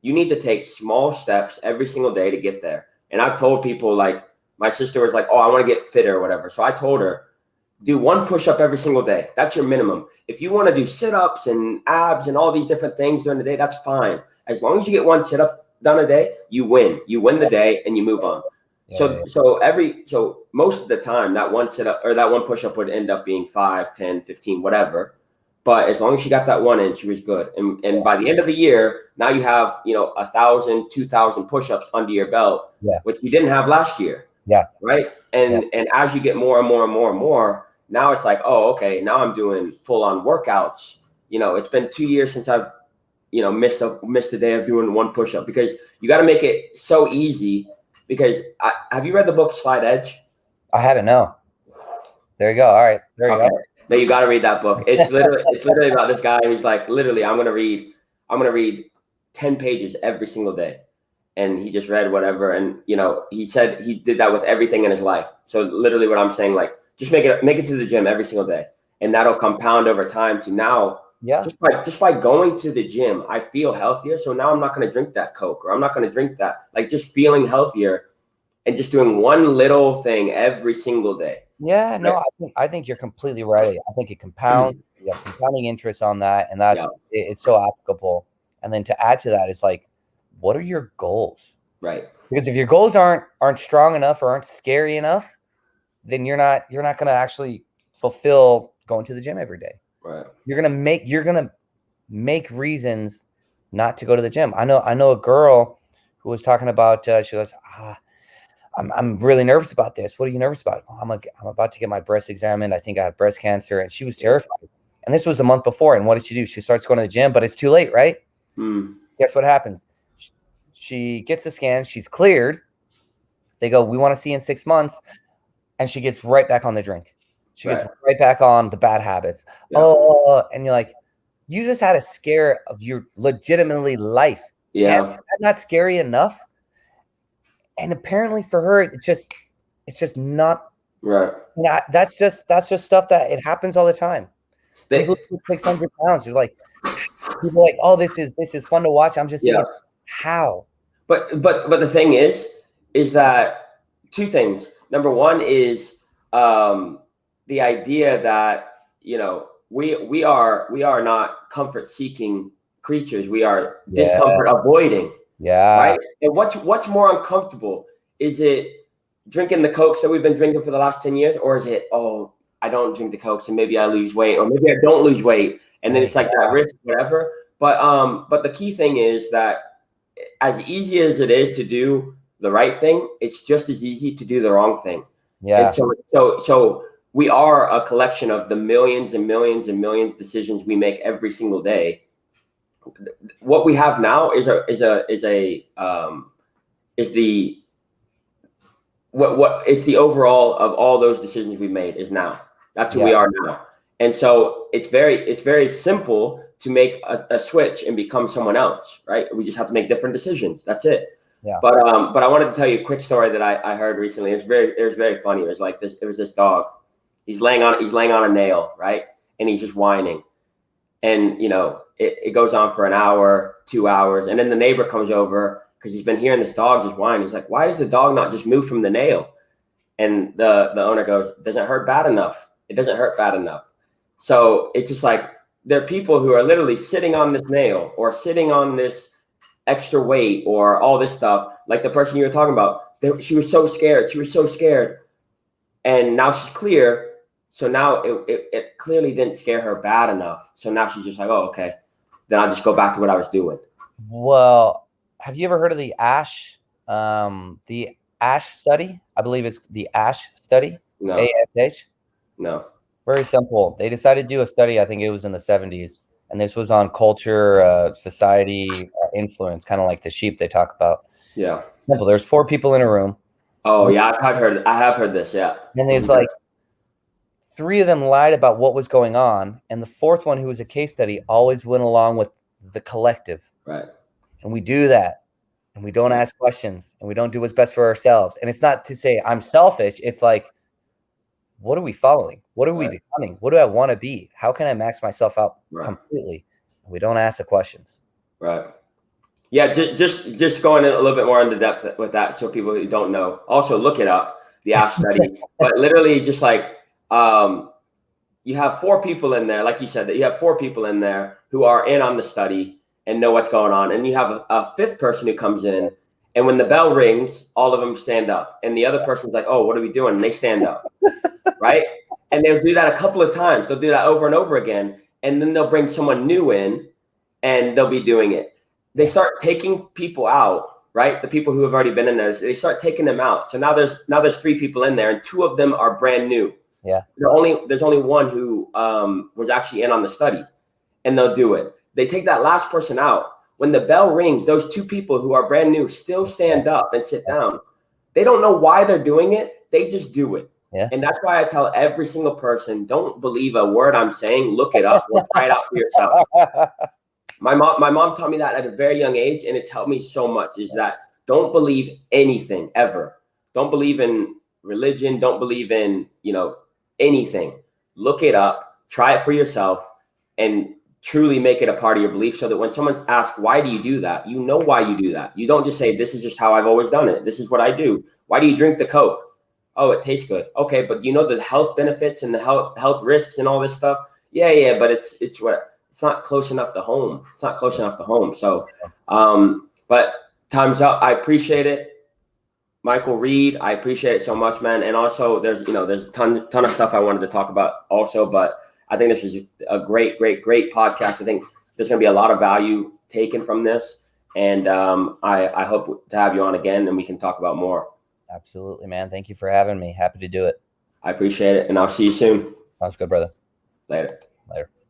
you need to take small steps every single day to get there. And I've told people, like, my sister was like, oh, I want to get fitter or whatever. So I told her, do 1 push-up every single day. That's your minimum. If you want to do sit-ups and abs and all these different things during the day, that's fine. As long as you get 1 sit-up done a day, you win. You win the day and you move on. So most of the time, that 1 sit-up or that 1 push-up would end up being 5, 10, 15, whatever. But as long as she got that 1 in, she was good. And by the end of the year, now you have 1,000, 2,000 push-ups under your belt, which you didn't have last year. Yeah. Right. And as you get more and more and more and more, now it's like, oh, okay, now I'm doing full-on workouts. It's been 2 years since I've missed a day of doing 1 push-up, because you got to make it so easy. Because have you read the book Slide Edge? I haven't. No. There you go. All right. There you go. No, you got to read that book. It's literally about this guy who's like, literally, I'm gonna read 10 pages every single day, and he just read whatever. And he said he did that with everything in his life. So literally, what I'm saying, like, just make it to the gym every single day, and that'll compound over time to now. Yeah. Just by going to the gym, I feel healthier. So now I'm not going to drink that Coke, or I'm not going to drink that. Like, just feeling healthier and just doing 1 little thing every single day. Yeah, no, I think you're completely right. I think it compounds. You have compounding interest on that, and it's so applicable. And then to add to that, it's like, what are your goals? Right. Because if your goals aren't strong enough or aren't scary enough, then you're not going to actually fulfill going to the gym every day. Right. You're gonna make reasons not to go to the gym. I know a girl who was talking about. She goes, I'm really nervous about this. What are you nervous about? Oh, I'm about to get my breast examined. I think I have breast cancer, and she was terrified. And this was a month before. And what did she do? She starts going to the gym, but it's too late, right? Guess what happens? She gets the scan. She's cleared. They go, we want to see in 6 months, and she gets right back on the drink. She gets right back on the bad habits. Yeah. Oh, and you're like, you just had a scare of your legitimately life. Yeah. That's not scary enough. And apparently for her, it's just not right. That's just stuff that it happens all the time. People lose 600 pounds. You're like, people are like, oh, this is fun to watch. I'm just thinking, how? But the thing is that 2 things. Number 1 is the idea that we are not comfort seeking creatures. We are discomfort avoiding. Yeah. Right. And what's more uncomfortable? Is it drinking the Cokes that we've been drinking for the last 10 years, or is it, oh, I don't drink the Cokes and maybe I lose weight, or maybe I don't lose weight, and then it's like that risk, whatever. But the key thing is that as easy as it is to do the right thing, it's just as easy to do the wrong thing. Yeah. And so we are a collection of the millions and millions and millions of decisions we make every single day. What we have now is the overall of all those decisions we made is now. That's who we are now. And so it's very simple to make a switch and become someone else, right? We just have to make different decisions. That's it. Yeah. But I wanted to tell you a quick story that I heard recently. It was very funny. It was like this. It was this dog. He's laying on a nail, right? And he's just whining. And it goes on for an hour, 2 hours, and then the neighbor comes over because he's been hearing this dog just whine. He's like, why does the dog not just move from the nail? And the owner goes, it doesn't hurt bad enough. It doesn't hurt bad enough. So it's just like, there are people who are literally sitting on this nail or sitting on this extra weight or all this stuff. Like the person you were talking about, she was so scared. She was so scared. And now she's clear. So now it clearly didn't scare her bad enough. So now she's just like, oh, okay. Then I'll just go back to what I was doing. Well, have you ever heard of the ASH study? I believe it's the ASH study. No. ASH? No. Very simple. They decided to do a study, I think it was in the 70s. And this was on culture, society, influence, kind of like the sheep they talk about. Yeah. Simple. There's 4 people in a room. Oh, yeah. I have heard this. Yeah. And there's like 3 of them lied about what was going on. And the 4th one, who was a case study, always went along with the collective. Right. And we do that. And we don't ask questions. And we don't do what's best for ourselves. And it's not to say I'm selfish. It's like, what are we following? What are we becoming? What do I want to be? How can I max myself out completely? And we don't ask the questions. Right. Yeah, just going in a little bit more into depth with that, so people who don't know also look it up, the ASH study. But literally, just like you have 4 people in there, like you said, that you have 4 people in there who are in on the study and know what's going on, and you have a 5th person who comes in, and when the bell rings, all of them stand up, and the other person's like, "Oh, what are we doing?" And they stand up, right? And they'll do that a couple of times. They'll do that over and over again, and then they'll bring someone new in, and they'll be doing it. They start taking people out, right? The people who have already been in there, they start taking them out. So now there's 3 people in there, and 2 of them are brand new. Yeah. There's only one who was actually in on the study, and they'll do it. They take that last person out. When the bell rings, those 2 people who are brand new still stand up and sit down. They don't know why they're doing it. They just do it. Yeah. And that's why I tell every single person, don't believe a word I'm saying. Look it up or try it out for yourself. My mom taught me that at a very young age, and it's helped me so much, is that don't believe anything ever. Don't believe in religion. Don't believe in, anything. Look it up, try it for yourself, and truly make it a part of your belief, so that when someone's asked, why do you do that? You know why you do that. You don't just say, this is just how I've always done it. This is what I do. Why do you drink the Coke? Oh, it tastes good. Okay, but you know the health benefits and the health risks and all this stuff? Yeah, but it's not close enough to home. It's not close enough to home. So, but time's up. I appreciate it. Michael Reed, I appreciate it so much, man. And also there's a ton of stuff I wanted to talk about also, but I think this is a great podcast. I think there's going to be a lot of value taken from this. And I hope to have you on again and we can talk about more. Absolutely, man. Thank you for having me. Happy to do it. I appreciate it. And I'll see you soon. Sounds good, brother. Later.